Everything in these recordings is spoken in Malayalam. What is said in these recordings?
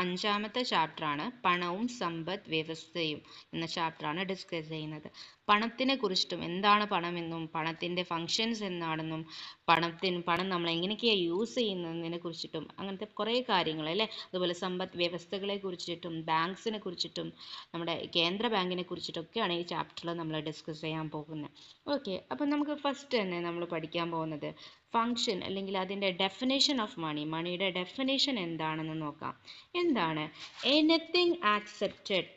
അഞ്ചാമത്തെ ചാപ്റ്ററാണ് പണവും സമ്പദ് വ്യവസ്ഥയും എന്ന ചാപ്റ്ററാണ് ഡിസ്കസ് ചെയ്യുന്നത്. പണത്തിനെ കുറിച്ചിട്ടും എന്താണ് പണമെന്നും പണത്തിൻ്റെ ഫങ്ഷൻസ് എന്താണെന്നും പണം നമ്മൾ എങ്ങനെയൊക്കെയാണ് യൂസ് ചെയ്യുന്നതിനെ കുറിച്ചിട്ടും അങ്ങനത്തെ കുറേ കാര്യങ്ങൾ അല്ലേ. അതുപോലെ സമ്പദ് വ്യവസ്ഥകളെ കുറിച്ചിട്ടും ബാങ്ക്സിനെ കുറിച്ചിട്ടും നമ്മുടെ കേന്ദ്ര ബാങ്കിനെ കുറിച്ചിട്ടൊക്കെയാണ് ഈ ചാപ്റ്ററിൽ നമ്മൾ ഡിസ്കസ് ചെയ്യാൻ പോകുന്നത്. ഓക്കെ, അപ്പം നമുക്ക് ഫസ്റ്റ് തന്നെ നമ്മൾ പഠിക്കാൻ പോകുന്നത് ഫങ്ഷൻ അല്ലെങ്കിൽ അതിൻ്റെ ഡെഫിനേഷൻ ഓഫ് മണി. മണിയുടെ ഡെഫിനേഷൻ എന്താണെന്ന് നോക്കാം. എന്താണ്? Anything accepted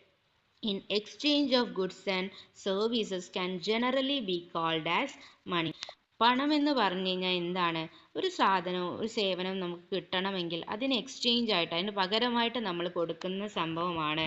in exchange of goods and services can generally be called as money. പണം എന്ന് പറഞ്ഞു കഴിഞ്ഞാൽ എന്താണ്? ഒരു സാധനവും ഒരു സേവനവും നമുക്ക് കിട്ടണമെങ്കിൽ അതിന് എക്സ്ചേഞ്ച് ആയിട്ട് അതിന് പകരമായിട്ട് നമ്മൾ കൊടുക്കുന്ന സംഭവമാണ്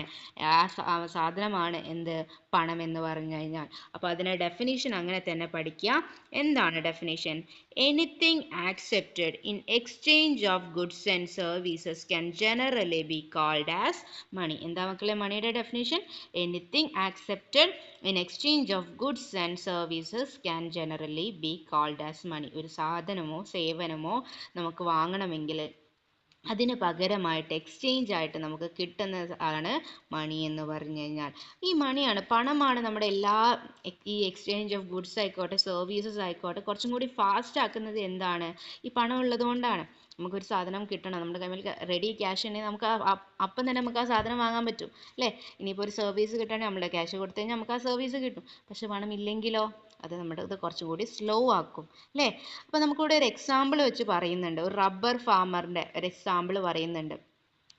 ആ സാധനമാണ് എന്ത്? പണം എന്ന് പറഞ്ഞു കഴിഞ്ഞാൽ. അപ്പോൾ അതിൻ്റെ ഡെഫിനിഷൻ അങ്ങനെ തന്നെ പഠിക്കുക. എന്താണ് definition? Anything accepted in exchange of goods and services can generally be called as money. എന്താ മക്കളെ മണിയുടെ definition? Anything accepted in exchange of goods and services can generally be called as money. ഒരു സാധനമോ സേവനമോ നമുക്ക് വാങ്ങണമെങ്കിൽ അതിന് പകരമായിട്ട് എക്സ്ചേഞ്ച് ആയിട്ട് നമുക്ക് കിട്ടുന്നതാണ് മണി എന്ന് പറഞ്ഞു കഴിഞ്ഞാൽ. ഈ മണിയാണ്, പണമാണ് നമ്മുടെ എല്ലാ ഈ എക്സ്ചേഞ്ച് ഓഫ് ഗുഡ്സ് ആയിക്കോട്ടെ സർവീസസ് ആയിക്കോട്ടെ കുറച്ചും കൂടി ഫാസ്റ്റ് ആക്കുന്നത് എന്താണ്? ഈ പണം ഉള്ളത് കൊണ്ടാണ്. നമുക്കൊരു സാധനം കിട്ടണം, നമ്മുടെ കയ്യിൽ റെഡി ക്യാഷ് ഉണ്ടെങ്കിൽ നമുക്ക് അപ്പം തന്നെ നമുക്ക് ആ സാധനം വാങ്ങാൻ പറ്റും അല്ലേ. ഇനിയിപ്പോൾ ഒരു സർവീസ് കിട്ടണമെങ്കിൽ നമ്മൾ ക്യാഷ് കൊടുത്തു കഴിഞ്ഞാൽ നമുക്ക് ആ സർവീസ് കിട്ടും. പക്ഷെ പണം ഇല്ലെങ്കിലോ അത് നമ്മുടെ ഇത് കുറച്ചും കൂടി സ്ലോ ആക്കും അല്ലേ. അപ്പോൾ നമുക്കിവിടെ ഒരു എക്സാമ്പിൾ വെച്ച് പറയുന്നുണ്ട്. ഒരു റബ്ബർ ഫാമറിൻ്റെ ഒരു എക്സാമ്പിൾ പറയുന്നുണ്ട്.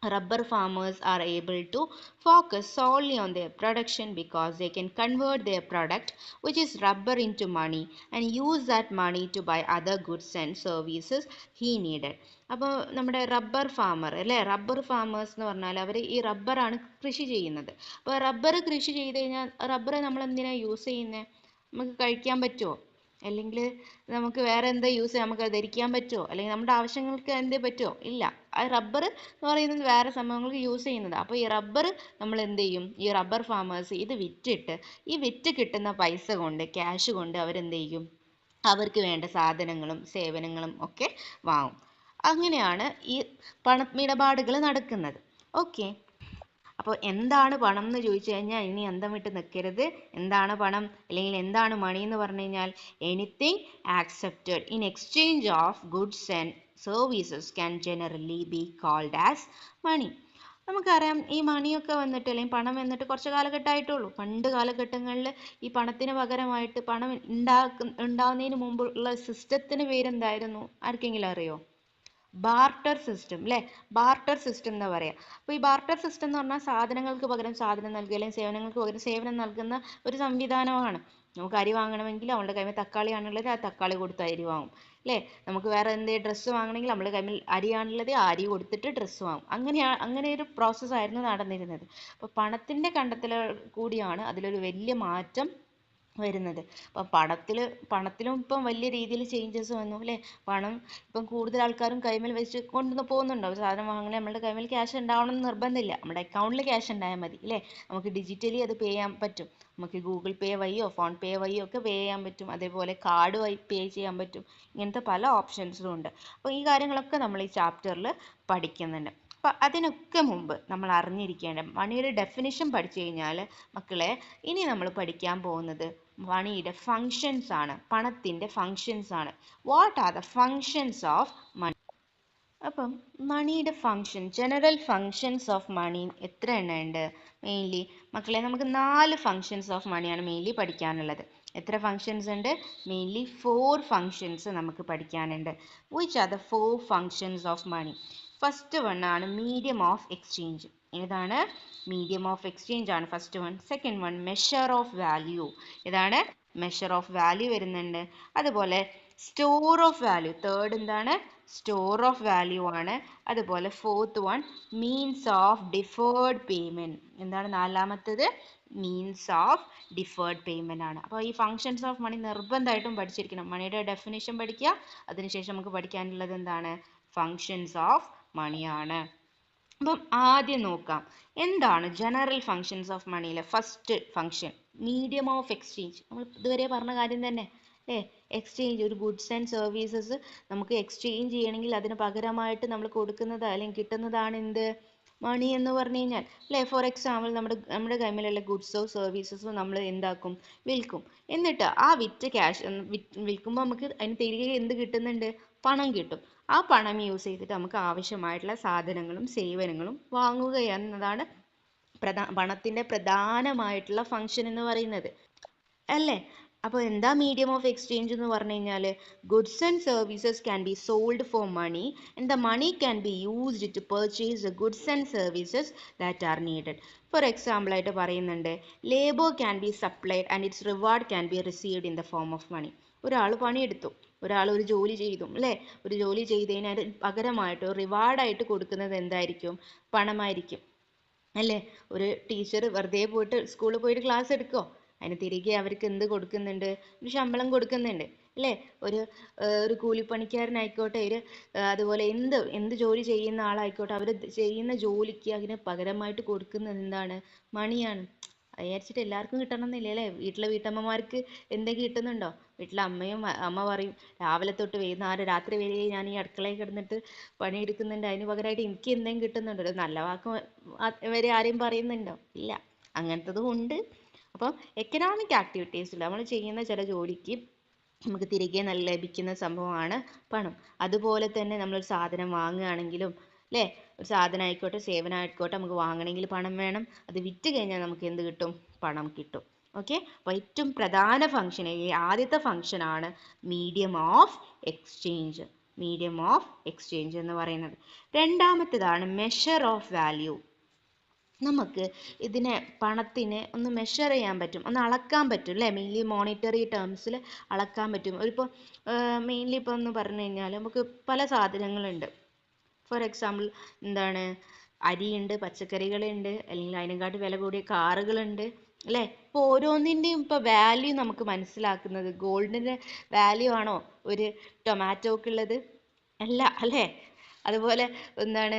Rubber farmers are able to focus solely on their production because they can convert their product, which is rubber, into money and use that money to buy other goods and services he needed. അപ്പോൾ നമ്മുടെ റബ്ബർ ഫാമർ അല്ലേ, റബ്ബർ ഫാമേഴ്സ് എന്ന് പറഞ്ഞാൽ അവർ ഈ റബ്ബറാണ് കൃഷി ചെയ്യുന്നത്. അപ്പോൾ റബ്ബർ കൃഷി ചെയ്ത് കഴിഞ്ഞാൽ റബ്ബർ നമ്മൾ എന്തിനാണ് യൂസ് ചെയ്യുന്നത്? നമുക്ക് കഴിക്കാൻ പറ്റുമോ? അല്ലെങ്കിൽ നമുക്ക് വേറെ എന്താ യൂസ് ചെയ്യാം? നമുക്ക് ധരിക്കാൻ പറ്റുമോ? അല്ലെങ്കിൽ നമ്മുടെ ആവശ്യങ്ങൾക്ക് എന്തേ പറ്റുമോ? ഇല്ല. ആ റബ്ബർ എന്ന് പറയുന്നത് വേറെ സംഭവങ്ങൾക്ക് യൂസ് ചെയ്യുന്നത്. അപ്പോൾ ഈ റബ്ബർ നമ്മൾ എന്ത് ചെയ്യും? ഈ റബ്ബർ ഫാമേഴ്സ് ഇത് വിറ്റിട്ട് ഈ വിറ്റ് കിട്ടുന്ന പൈസ കൊണ്ട് ക്യാഷ് കൊണ്ട് അവരെന്ത് ചെയ്യും? അവർക്ക് വേണ്ട സാധനങ്ങളും സേവനങ്ങളും ഒക്കെ വാങ്ങും. അങ്ങനെയാണ് ഈ പണമിടപാടുകൾ നടക്കുന്നത്. ഓക്കെ, അപ്പോൾ എന്താണ് പണം എന്ന് ചോദിച്ചു കഴിഞ്ഞാൽ ഇനി അന്തം വിട്ട് നിൽക്കരുത്. എന്താണ് പണം അല്ലെങ്കിൽ എന്താണ് മണി എന്ന് പറഞ്ഞു കഴിഞ്ഞാൽ anything accepted in exchange of goods and services can generally be called as money. നമുക്കറിയാം ഈ മണിയൊക്കെ വന്നിട്ട് അല്ലെങ്കിൽ പണം വന്നിട്ട് കുറച്ച് കാലഘട്ടമായിട്ടുള്ളൂ. പണ്ട് കാലഘട്ടങ്ങളിൽ ഈ പണത്തിന് പകരമായിട്ട് പണം ഉണ്ടാവുന്നതിന് മുമ്പുള്ള സിസ്റ്റത്തിന് പേരെന്തായിരുന്നു? ആർക്കെങ്കിലും അറിയോ? ബാർട്ടർ സിസ്റ്റം അല്ലേ. ബാർട്ടർ സിസ്റ്റം എന്ന് പറയാം. അപ്പോൾ ഈ ബാർട്ടർ സിസ്റ്റം എന്ന് പറഞ്ഞാൽ സാധനങ്ങൾക്ക് പകരം സാധനം നൽകുക അല്ലെങ്കിൽ സേവനങ്ങൾക്ക് പകരം സേവനം നൽകുന്ന ഒരു സംവിധാനമാണ്. നമുക്ക് അരി വാങ്ങണമെങ്കിൽ അവളുടെ കയ്യിൽ തക്കാളി ആണുള്ളത്, ആ തക്കാളി കൊടുത്ത് അരി വാങ്ങും അല്ലേ. നമുക്ക് വേറെ എന്തെങ്കിലും ഡ്രസ്സ് വാങ്ങണമെങ്കിൽ നമ്മുടെ കയ്യിൽ അരിയാണുള്ളത്, ആ അരി കൊടുത്തിട്ട് ഡ്രസ്സ് വാങ്ങും. അങ്ങനെ ഒരു പ്രോസസ്സായിരുന്നു നടന്നിരുന്നത്. അപ്പോൾ പണത്തിൻ്റെ കണ്ടെത്തൽ കൂടിയാണ് അതിലൊരു വലിയ മാറ്റം വരുന്നത്. അപ്പം പണത്തിലും ഇപ്പം വലിയ രീതിയിൽ ചേഞ്ചസ് വന്നു അല്ലേ. പണം ഇപ്പം കൂടുതൽ ആൾക്കാരും കൈമേൽ വെച്ച് കൊണ്ടു പോകുന്നുണ്ടോ? ഒരു സാധനം വാങ്ങണേ നമ്മുടെ കൈമേൽ ക്യാഷ് ഉണ്ടാവണം എന്ന് നിർബന്ധമില്ല. നമ്മുടെ അക്കൗണ്ടിൽ ക്യാഷ് ഉണ്ടായാൽ മതി അല്ലേ. നമുക്ക് ഡിജിറ്റലി അത് പേ ചെയ്യാൻ പറ്റും. നമുക്ക് ഗൂഗിൾ പേ വഴിയോ ഫോൺ പേ വഴിയോ ഒക്കെ പേ ചെയ്യാൻ പറ്റും. അതേപോലെ കാർഡ് വഴി പേ ചെയ്യാൻ പറ്റും. ഇങ്ങനത്തെ പല ഓപ്ഷൻസും ഉണ്ട്. അപ്പോൾ ഈ കാര്യങ്ങളൊക്കെ നമ്മൾ ഈ ചാപ്റ്ററിൽ പഠിക്കുന്നുണ്ട്. അപ്പോൾ അതിനൊക്കെ മുമ്പ് നമ്മൾ അറിഞ്ഞിരിക്കേണ്ട മണിയുടെ ഡെഫിനിഷൻ പഠിച്ചു കഴിഞ്ഞാൽ മക്കളെ ഇനി നമ്മൾ പഠിക്കാൻ പോകുന്നത് മണിയുടെ ഫങ്ഷൻസ് ആണ്, പണത്തിൻ്റെ ഫങ്ഷൻസ് ആണ്. What are the functions of money? അപ്പം മണിയുടെ function, general functions of money എത്ര എണ്ണം ഉണ്ട്? മെയിൻലി മക്കളെ നമുക്ക് 4 ഫങ്ഷൻസ് ഓഫ് മണിയാണ് മെയിൻലി പഠിക്കാനുള്ളത്. എത്ര ഫങ്ഷൻസ് ഉണ്ട്? മെയിൻലി 4 ഫങ്ഷൻസ് നമുക്ക് പഠിക്കാനുണ്ട്. Which are the 4 functions of money? First one ആണ് മീഡിയം ഓഫ് എക്സ്ചേഞ്ച്. ഏതാണ്? മീഡിയം ഓഫ് എക്സ്ചേഞ്ച് ആണ് first one. Second one measure of value. ഏതാണ്? മെഷർ ഓഫ് വാല്യൂ വരുന്നുണ്ട്. അതുപോലെ സ്റ്റോർ ഓഫ് വാല്യൂ. തേർഡ് എന്താണ്? സ്റ്റോർ ഓഫ് വാല്യൂ ആണ്. അതുപോലെ fourth one means of deferred payment. എന്താണ് നാലാമത്തേത്? മീൻസ് ഓഫ് ഡിഫേർഡ് പേയ്മെന്റ് ആണ്. അപ്പോൾ ഈ ഫങ്ഷൻസ് ഓഫ് മണി നിർബന്ധമായിട്ടും പഠിച്ചിരിക്കണം. മണിയുടെ ഡെഫിനേഷൻ പഠിക്കുക. അതിനുശേഷം നമുക്ക് പഠിക്കാനുള്ളത് എന്താണ്? ഫങ്ഷൻസ് ഓഫ് മണിയാണ്. അപ്പം ആദ്യം നോക്കാം എന്താണ് ജനറൽ ഫങ്ഷൻസ് ഓഫ് മണിയിലെ first function medium of exchange. നമ്മൾ ഇതുവരെ പറഞ്ഞ കാര്യം തന്നെ അല്ലേ. എക്സ്ചേഞ്ച്, ഒരു ഗുഡ്സ് ആൻഡ് സർവീസസ് നമുക്ക് എക്സ്ചേഞ്ച് ചെയ്യണമെങ്കിൽ അതിന് പകരമായിട്ട് നമ്മൾ കൊടുക്കുന്നത് അല്ലെങ്കിൽ കിട്ടുന്നതാണ് എന്ത്? മണി എന്ന് പറഞ്ഞു കഴിഞ്ഞാൽ അല്ലേ, ഫോർ എക്സാമ്പിൾ നമ്മുടെ കൈമിലുള്ള ഗുഡ്സോ സർവീസസോ നമ്മൾ എന്താക്കും, വിൽക്കും. എന്നിട്ട് ആ വിറ്റ് ക്യാഷ് വിൽക്കുമ്പോൾ നമുക്ക് അതിന് തിരികെ എന്ത് കിട്ടുന്നുണ്ട്, പണം കിട്ടും. ആ പണം യൂസ് ചെയ്തിട്ട് നമുക്ക് ആവശ്യമായിട്ടുള്ള സാധനങ്ങളും സേവനങ്ങളും വാങ്ങുക എന്നതാണ് പണത്തിന്റെ പ്രധാനമായിട്ടുള്ള ഫങ്ഷൻ എന്ന് പറയുന്നത്, അല്ലേ? അപ്പോൾ എന്താ മീഡിയം ഓഫ് എക്സ്ചേഞ്ച് എന്ന് പറഞ്ഞു കഴിഞ്ഞാൽ, goods and services can be sold for money and the money can be used to purchase the goods and services that are needed. For example ആയിട്ട് പറയുന്നുണ്ട്, labour can be supplied and its reward can be received in the form of money. ഒരാൾ പണിയെടുത്തു, ഒരാൾ ഒരു ജോലി ചെയ്തു, അല്ലേ? ഒരു ജോലി ചെയ്തതിന് പകരമായിട്ട് റിവാർഡായിട്ട് കൊടുക്കുന്നത് എന്തായിരിക്കും, പണമായിരിക്കും, അല്ലേ? ഒരു ടീച്ചർ വെറുതെ പോയിട്ട് സ്കൂളിൽ പോയിട്ട് ക്ലാസ് എടുക്കുമോ, അതിന് തിരികെ അവർക്ക് എന്ത് കൊടുക്കുന്നുണ്ട്, ഒരു ശമ്പളം കൊടുക്കുന്നുണ്ട്, അല്ലേ? ഒരു കൂലിപ്പണിക്കാരനായിക്കോട്ടെ, അതുപോലെ എന്ത് ജോലി ചെയ്യുന്ന ആളായിക്കോട്ടെ, അവർ ചെയ്യുന്ന ജോലിക്ക് അതിന് പകരമായിട്ട് കൊടുക്കുന്നത് എന്താണ്, മണിയാണ്. വിചാരിച്ചിട്ട് എല്ലാവർക്കും കിട്ടണമെന്നില്ല, അല്ലേ? വീട്ടിലെ വീട്ടമ്മമാർക്ക് എന്തെങ്കിലും കിട്ടുന്നുണ്ടോ? വീട്ടിലെ അമ്മ പറയും, രാവിലെ തൊട്ട് വൈകുന്നേരം രാത്രി വരെ ഞാൻ ഈ അടുക്കളയിൽ കിടന്നിട്ട് പണിയെടുക്കുന്നുണ്ട്, അതിന് പകരമായിട്ട് എനിക്ക് എന്തെങ്കിലും കിട്ടുന്നുണ്ടോ? ഒരു നല്ല വാക്ക് വരെ ആരെയും പറയുന്നുണ്ടോ? ഇല്ല. അങ്ങനത്തതും ഉണ്ട്. അപ്പം എക്കണോമിക് ആക്ടിവിറ്റീസിൽ നമ്മൾ ചെയ്യുന്ന ചില ജോലിക്ക് നമുക്ക് തിരികെ ലഭിക്കുന്ന സംഭവമാണ് പണം. അതുപോലെ തന്നെ നമ്മളൊരു സാധനം വാങ്ങുകയാണെങ്കിലും, അല്ലേ? ഒരു സാധനം ആയിക്കോട്ടെ സേവനം ആയിക്കോട്ടെ, നമുക്ക് വാങ്ങണമെങ്കിൽ പണം വേണം. അത് വിറ്റ് കഴിഞ്ഞാൽ നമുക്ക് എന്ത് കിട്ടും, പണം കിട്ടും. ഓക്കെ. അപ്പോൾ ഏറ്റവും പ്രധാന ഫംഗ്ഷൻ, ആദ്യത്തെ ഫംഗ്ഷൻ ആണ് medium of exchange. Medium of exchange എന്ന് പറയുന്നത്. രണ്ടാമത്തേതാണ് മെഷർ ഓഫ് വാല്യൂ. നമുക്ക് ഇതിനെ പണത്തിനെ ഒന്ന് മെഷർ ചെയ്യാൻ പറ്റും, ഒന്ന് അളക്കാൻ പറ്റും, അല്ലേ? മെയിൻലി മോണിറ്ററി ടേംസിൽ അളക്കാൻ പറ്റും. ഇപ്പോൾ മെയിൻലി ഇപ്പോൾ എന്ന് പറഞ്ഞു കഴിഞ്ഞാൽ നമുക്ക് പല സാധനങ്ങളുണ്ട്. ഫോർ എക്സാമ്പിൾ എന്താണ്, അരിയുണ്ട്, പച്ചക്കറികളുണ്ട്, അല്ലെങ്കിൽ അതിനെക്കാട്ടി വില കൂടിയ കാറുകളുണ്ട്, അല്ലേ? ഇപ്പോൾ ഓരോന്നിൻ്റെയും ഇപ്പോൾ വാല്യൂ നമുക്ക് മനസ്സിലാക്കുന്നത് ഗോൾഡിൻ്റെ വാല്യൂ ആണോ ഒരു ടൊമാറ്റോക്കുള്ളത്? അല്ല, അല്ലേ? അതുപോലെ എന്താണ്,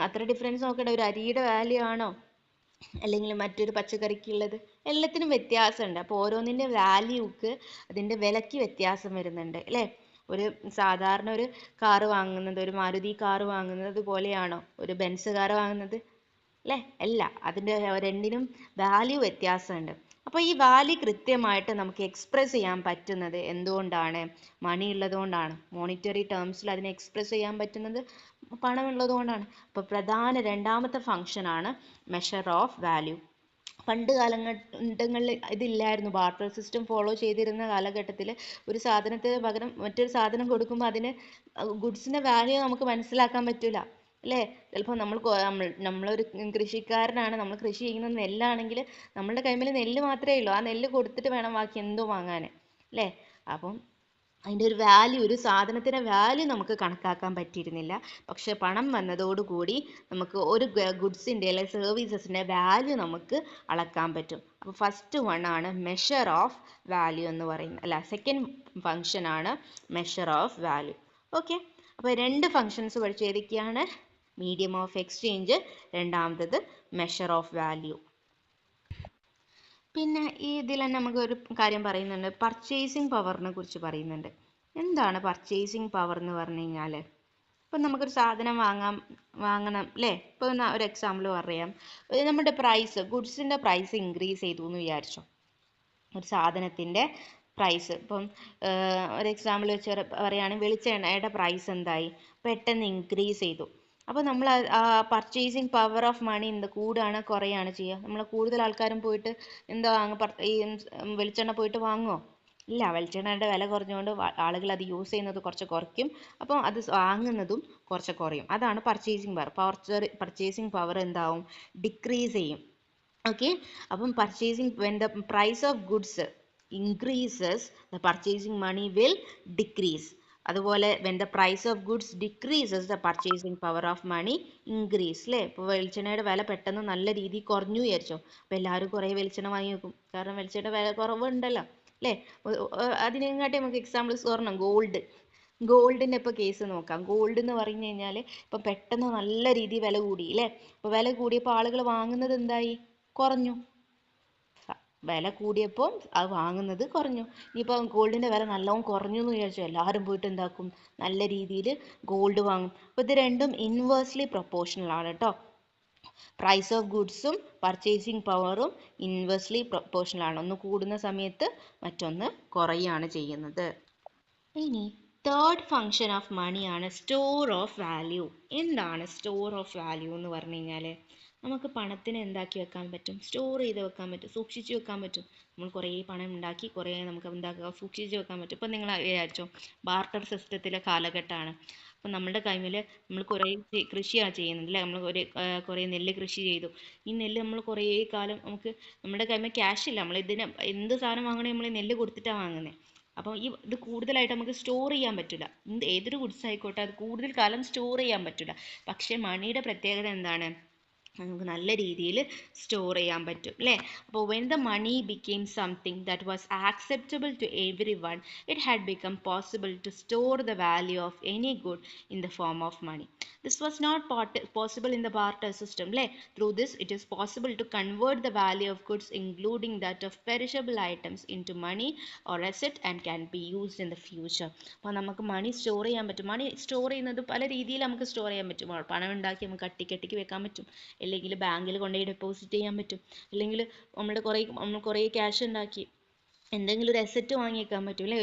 അത്ര ഡിഫറൻസ് നോക്കണ്ട, ഒരു അരിയുടെ വാല്യൂ ആണോ അല്ലെങ്കിൽ മറ്റൊരു പച്ചക്കറിക്കുള്ളത്? എല്ലാത്തിനും വ്യത്യാസമുണ്ട്. അപ്പോൾ ഓരോന്നിൻ്റെ വാല്യൂക്ക്, അതിൻ്റെ വിലയ്ക്ക് വ്യത്യാസം വരുന്നുണ്ട്, അല്ലേ? സാധാരണ ഒരു കാറ് വാങ്ങുന്നത്, ഒരു മാരുതി കാറ് വാങ്ങുന്നത് പോലെയാണോ ഒരു ബെൻസ് കാറ് വാങ്ങുന്നത്? അല്ലേ? അല്ല. അതിൻ്റെ രണ്ടിനും വാല്യൂ വ്യത്യാസമുണ്ട്. അപ്പോൾ ഈ വാല്യൂ കൃത്യമായിട്ട് നമുക്ക് എക്സ്പ്രസ് ചെയ്യാൻ പറ്റുന്നത് എന്തുകൊണ്ടാണ്? മണി ഉള്ളത് കൊണ്ടാണ്. മോണിറ്ററി ടേംസിൽ അതിനെ എക്സ്പ്രസ് ചെയ്യാൻ പറ്റുന്നത് പണം ഉള്ളത് കൊണ്ടാണ്. അപ്പോൾ രണ്ടാമത്തെ ഫംഗ്ഷൻ ആണ് മെഷർ ഓഫ് വാല്യൂ. പണ്ട് കാലഘട്ടങ്ങളിൽ ഇതില്ലായിരുന്നു. ബാർട്ടർ സിസ്റ്റം ഫോളോ ചെയ്തിരുന്ന കാലഘട്ടത്തിൽ ഒരു സാധനത്തിന് പകരം മറ്റൊരു സാധനം കൊടുക്കുമ്പോൾ അതിന് ഗുഡ്സിൻ്റെ വാല്യൂ നമുക്ക് മനസ്സിലാക്കാൻ പറ്റില്ല, അല്ലേ? ചിലപ്പോൾ നമ്മളൊരു കൃഷിക്കാരനാണ്, നമ്മൾ കൃഷി ചെയ്യുന്ന നെല്ലാണെങ്കിൽ നമ്മളുടെ കൈമിൽ നെല്ല് മാത്രമേ ഉള്ളൂ. ആ നെല്ല് കൊടുത്തിട്ട് വേണം ബാക്കി എന്തോ വാങ്ങാൻ, അല്ലേ? അപ്പം അതിൻ്റെ ഒരു വാല്യൂ, ഒരു സാധനത്തിൻ്റെ വാല്യൂ നമുക്ക് കണക്കാക്കാൻ പറ്റിയിരുന്നില്ല. പക്ഷെ പണം വന്നതോടുകൂടി നമുക്ക് ഒരു ഗുഡ്സിൻ്റെ അല്ലെങ്കിൽ സർവീസസിൻ്റെ വാല്യൂ നമുക്ക് അളക്കാൻ പറ്റും. അപ്പോൾ ഫസ്റ്റ് വൺ ആണ് മെഷർ ഓഫ് വാല്യൂ എന്ന് പറയുന്നത്, അല്ല സെക്കൻഡ് ഫംഗ്ഷൻ ആണ് മെഷർ ഓഫ് വാല്യൂ. ഓക്കെ. അപ്പോൾ രണ്ട് ഫങ്ഷൻസ് പഠിച്ചു. ഏതൊക്കെയാണ്? മീഡിയം ഓഫ് എക്സ്ചേഞ്ച്, രണ്ടാമത്തത് മെഷർ ഓഫ് വാല്യൂ. പിന്നെ ഈ ഇതിൽ തന്നെ നമുക്ക് ഒരു കാര്യം പറയുന്നുണ്ട്, പർച്ചേസിങ് പവറിനെ കുറിച്ച് പറയുന്നുണ്ട്. എന്താണ് പർച്ചേസിങ് പവർ എന്ന് പറഞ്ഞു കഴിഞ്ഞാൽ, ഇപ്പം നമുക്കൊരു സാധനം വാങ്ങണം, അല്ലേ? ഇപ്പോൾ ഒരു എക്സാമ്പിൾ പറയാം. നമ്മുടെ ഗുഡ്സിൻ്റെ പ്രൈസ് ഇൻക്രീസ് ചെയ്തു എന്ന് വിചാരിച്ചോ. ഒരു സാധനത്തിൻ്റെ പ്രൈസ് ഇപ്പം ഒരു എക്സാമ്പിൾ വെച്ച് പറയുകയാണെങ്കിൽ വെളിച്ചെണ്ണയുടെ പ്രൈസ് എന്തായി, പെട്ടെന്ന് ഇൻക്രീസ് ചെയ്തു. അപ്പോൾ നമ്മൾ പർച്ചേസിങ് പവർ ഓഫ് മണി കൂടുകയാണ് കുറയാണ് ചെയ്യുക? നമ്മൾ കൂടുതൽ ആൾക്കാരും പോയിട്ട് എന്താ ഈ വെളിച്ചെണ്ണ പോയിട്ട് വാങ്ങുമോ? ഇല്ല. വെളിച്ചെണ്ണയുടെ വില കുറഞ്ഞുകൊണ്ട് ആളുകൾ അത് യൂസ് ചെയ്യുന്നത് കുറച്ച് കുറയ്ക്കും, അപ്പം അത് വാങ്ങുന്നതും കുറച്ച് കുറയും. അതാണ് പർച്ചേസിങ് പവർ. പർച്ചേസിങ് പവർ എന്താവും? ഡിക്രീസ് ചെയ്യും. ഓക്കെ. അപ്പം when the price of goods increases, the purchasing money will decrease. അതുപോലെ when the price of goods decreases, the purchasing power of money increase. അല്ലേ? ഇപ്പോൾ വെളിച്ചെണ്ണയുടെ വില പെട്ടെന്ന് നല്ല രീതിയിൽ കുറഞ്ഞു വിചാരിച്ചോ. അപ്പോൾ എല്ലാവരും കുറേ വെളിച്ചെണ്ണ വാങ്ങി വെക്കും, കാരണം വെളിച്ചെണ്ണ വില കുറവുണ്ടല്ലോ, അല്ലേ? അതിനെക്കാട്ടി നമുക്ക് എക്സാമ്പിൾ സ്വർണ്ണം, ഗോൾഡിൻ്റെ ഇപ്പോൾ കേസ് നോക്കാം. ഗോൾഡ് എന്ന് പറഞ്ഞു കഴിഞ്ഞാൽ ഇപ്പം പെട്ടെന്ന് നല്ല രീതിയിൽ വില കൂടി, അല്ലേ? അപ്പോൾ വില കൂടിയപ്പോൾ ആളുകൾ വാങ്ങുന്നത് എന്തായി? കുറഞ്ഞു. വില കൂടിയപ്പോൾ അത് വാങ്ങുന്നത് കുറഞ്ഞു. ഇനിയിപ്പോൾ ഗോൾഡിൻ്റെ വില നല്ലോണം കുറഞ്ഞു എന്ന് വിചാരിച്ചു എല്ലാവരും പോയിട്ട് എന്താക്കും, നല്ല രീതിയിൽ ഗോൾഡ് വാങ്ങും. അപ്പോൾ ഇത് രണ്ടും ഇൻവേഴ്സ്ലി പ്രൊപ്പോർഷണൽ ആണ് കേട്ടോ. പ്രൈസ് ഓഫ് ഗുഡ്സും പർച്ചേസിങ് പവറും ഇൻവേഴ്സ്ലി പ്രൊപ്പോർഷണൽ ആണ്. ഒന്ന് കൂടുന്ന സമയത്ത് മറ്റൊന്ന് കുറയുകയാണ് ചെയ്യുന്നത്. ഇനി തേർഡ് ഫങ്ഷൻ ഓഫ് മണിയാണ് സ്റ്റോർ ഓഫ് വാല്യൂ. എന്താണ് സ്റ്റോർ ഓഫ് വാല്യൂ എന്ന് പറഞ്ഞു കഴിഞ്ഞാൽ, നമുക്ക് പണത്തിന് എന്താക്കി വെക്കാൻ പറ്റും, സ്റ്റോർ ചെയ്ത് വെക്കാൻ പറ്റും, സൂക്ഷിച്ച് വെക്കാൻ പറ്റും. നമ്മൾ കുറേ പണം ഉണ്ടാക്കി കുറേ നമുക്ക് എന്താക്കുക, സൂക്ഷിച്ച് വെക്കാൻ പറ്റും. ഇപ്പം നിങ്ങൾ വിചാരിച്ചോ, ബാർട്ടർ സിസ്റ്റത്തിലെ കാലഘട്ടമാണ്. അപ്പം നമ്മുടെ കൈമിൽ നമ്മൾ കുറേ കൃഷിയാണ് ചെയ്യുന്നത് അല്ലേ, നമ്മൾ കുറേ നെല്ല് കൃഷി ചെയ്തു. ഈ നെല്ല് നമ്മൾ കുറേ കാലം നമുക്ക് നമ്മുടെ കൈമിൽ ക്യാഷ് ഇല്ല, നമ്മൾ ഇതിന് എന്ത് സാധനം വാങ്ങണേ നമ്മൾ നെല്ല് കൊടുത്തിട്ടാണ് വാങ്ങുന്നത്. അപ്പോൾ ഇത് കൂടുതലായിട്ട് നമുക്ക് സ്റ്റോർ ചെയ്യാൻ പറ്റില്ല. ഏതൊരു ഗുഡ്സ് ആയിക്കോട്ടെ അത് കൂടുതൽ കാലം സ്റ്റോർ ചെയ്യാൻ പറ്റില്ല. പക്ഷേ മണിയുടെ പ്രത്യേകത എന്താണ്, നമുക്ക് നല്ല രീതിയിൽ സ്റ്റോർ ചെയ്യാൻ പറ്റും അല്ലേ. അപ്പോൾ when the money became something that was acceptable to everyone, it had become possible to store the value of any good in the form of money. This was not possible in the barter system അല്ലേ. Through this it is possible to convert the value of goods including that of perishable items into money or asset and can be used in the future. അപ്പോൾ നമുക്ക് മണി സ്റ്റോർ ചെയ്യാൻ പറ്റും. മണി സ്റ്റോർ ചെയ്യുന്നത് പല രീതിയിൽ നമുക്ക് സ്റ്റോർ ചെയ്യാൻ പറ്റും. പണം ഉണ്ടാക്കി നമുക്ക് കട്ടിക്ക് വെക്കാൻ പറ്റും, അല്ലെങ്കിൽ ബാങ്കിൽ കൊണ്ടുപോയി ഡെപ്പോസിറ്റ് ചെയ്യാൻ പറ്റും, അല്ലെങ്കിൽ നമ്മൾ കുറേ ക്യാഷ് ഉണ്ടാക്കി എന്തെങ്കിലും ഒരു അസറ്റ് വാങ്ങി വെക്കാൻ പറ്റും അല്ലേ.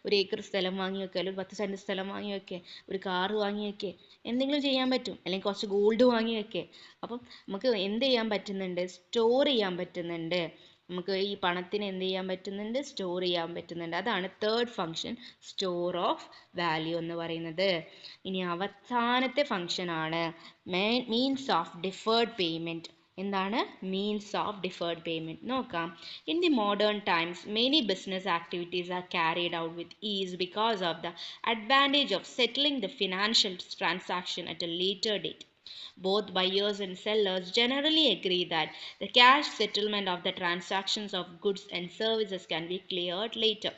ഒരു ഏക്കർ സ്ഥലം വാങ്ങി വെക്കുക, അല്ലെങ്കിൽ 10 സെൻറ്റ് സ്ഥലം വാങ്ങി വെക്കുക, ഒരു കാറ് വാങ്ങി വെക്കുക, എന്തെങ്കിലും ചെയ്യാൻ പറ്റും, അല്ലെങ്കിൽ കുറച്ച് ഗോൾഡ് വാങ്ങി വെക്കുക. അപ്പം നമുക്ക് എന്ത് ചെയ്യാൻ പറ്റുന്നുണ്ട്, സ്റ്റോർ ചെയ്യാൻ പറ്റുന്നുണ്ട്. നമുക്ക് ഈ പണത്തിന് എന്ത് ചെയ്യാൻ പറ്റുന്നുണ്ട്, സ്റ്റോർ ചെയ്യാൻ പറ്റുന്നുണ്ട്. അതാണ് third function, store of value എന്ന് പറയുന്നത്. ഇനി അവസാനത്തെ ഫങ്ഷൻ ആണ് മീൻസ് ഓഫ് ഡിഫേർഡ് പേയ്മെൻറ്റ്. എന്താണ് മീൻസ് ഓഫ് ഡിഫേർഡ് പേയ്മെൻറ്റ് നോക്കാം. In the modern times many business activities are carried out with ease because of the advantage of settling the financial transaction at a later date. Both buyers and sellers generally agree that the cash settlement of the transactions of goods and services can be cleared later.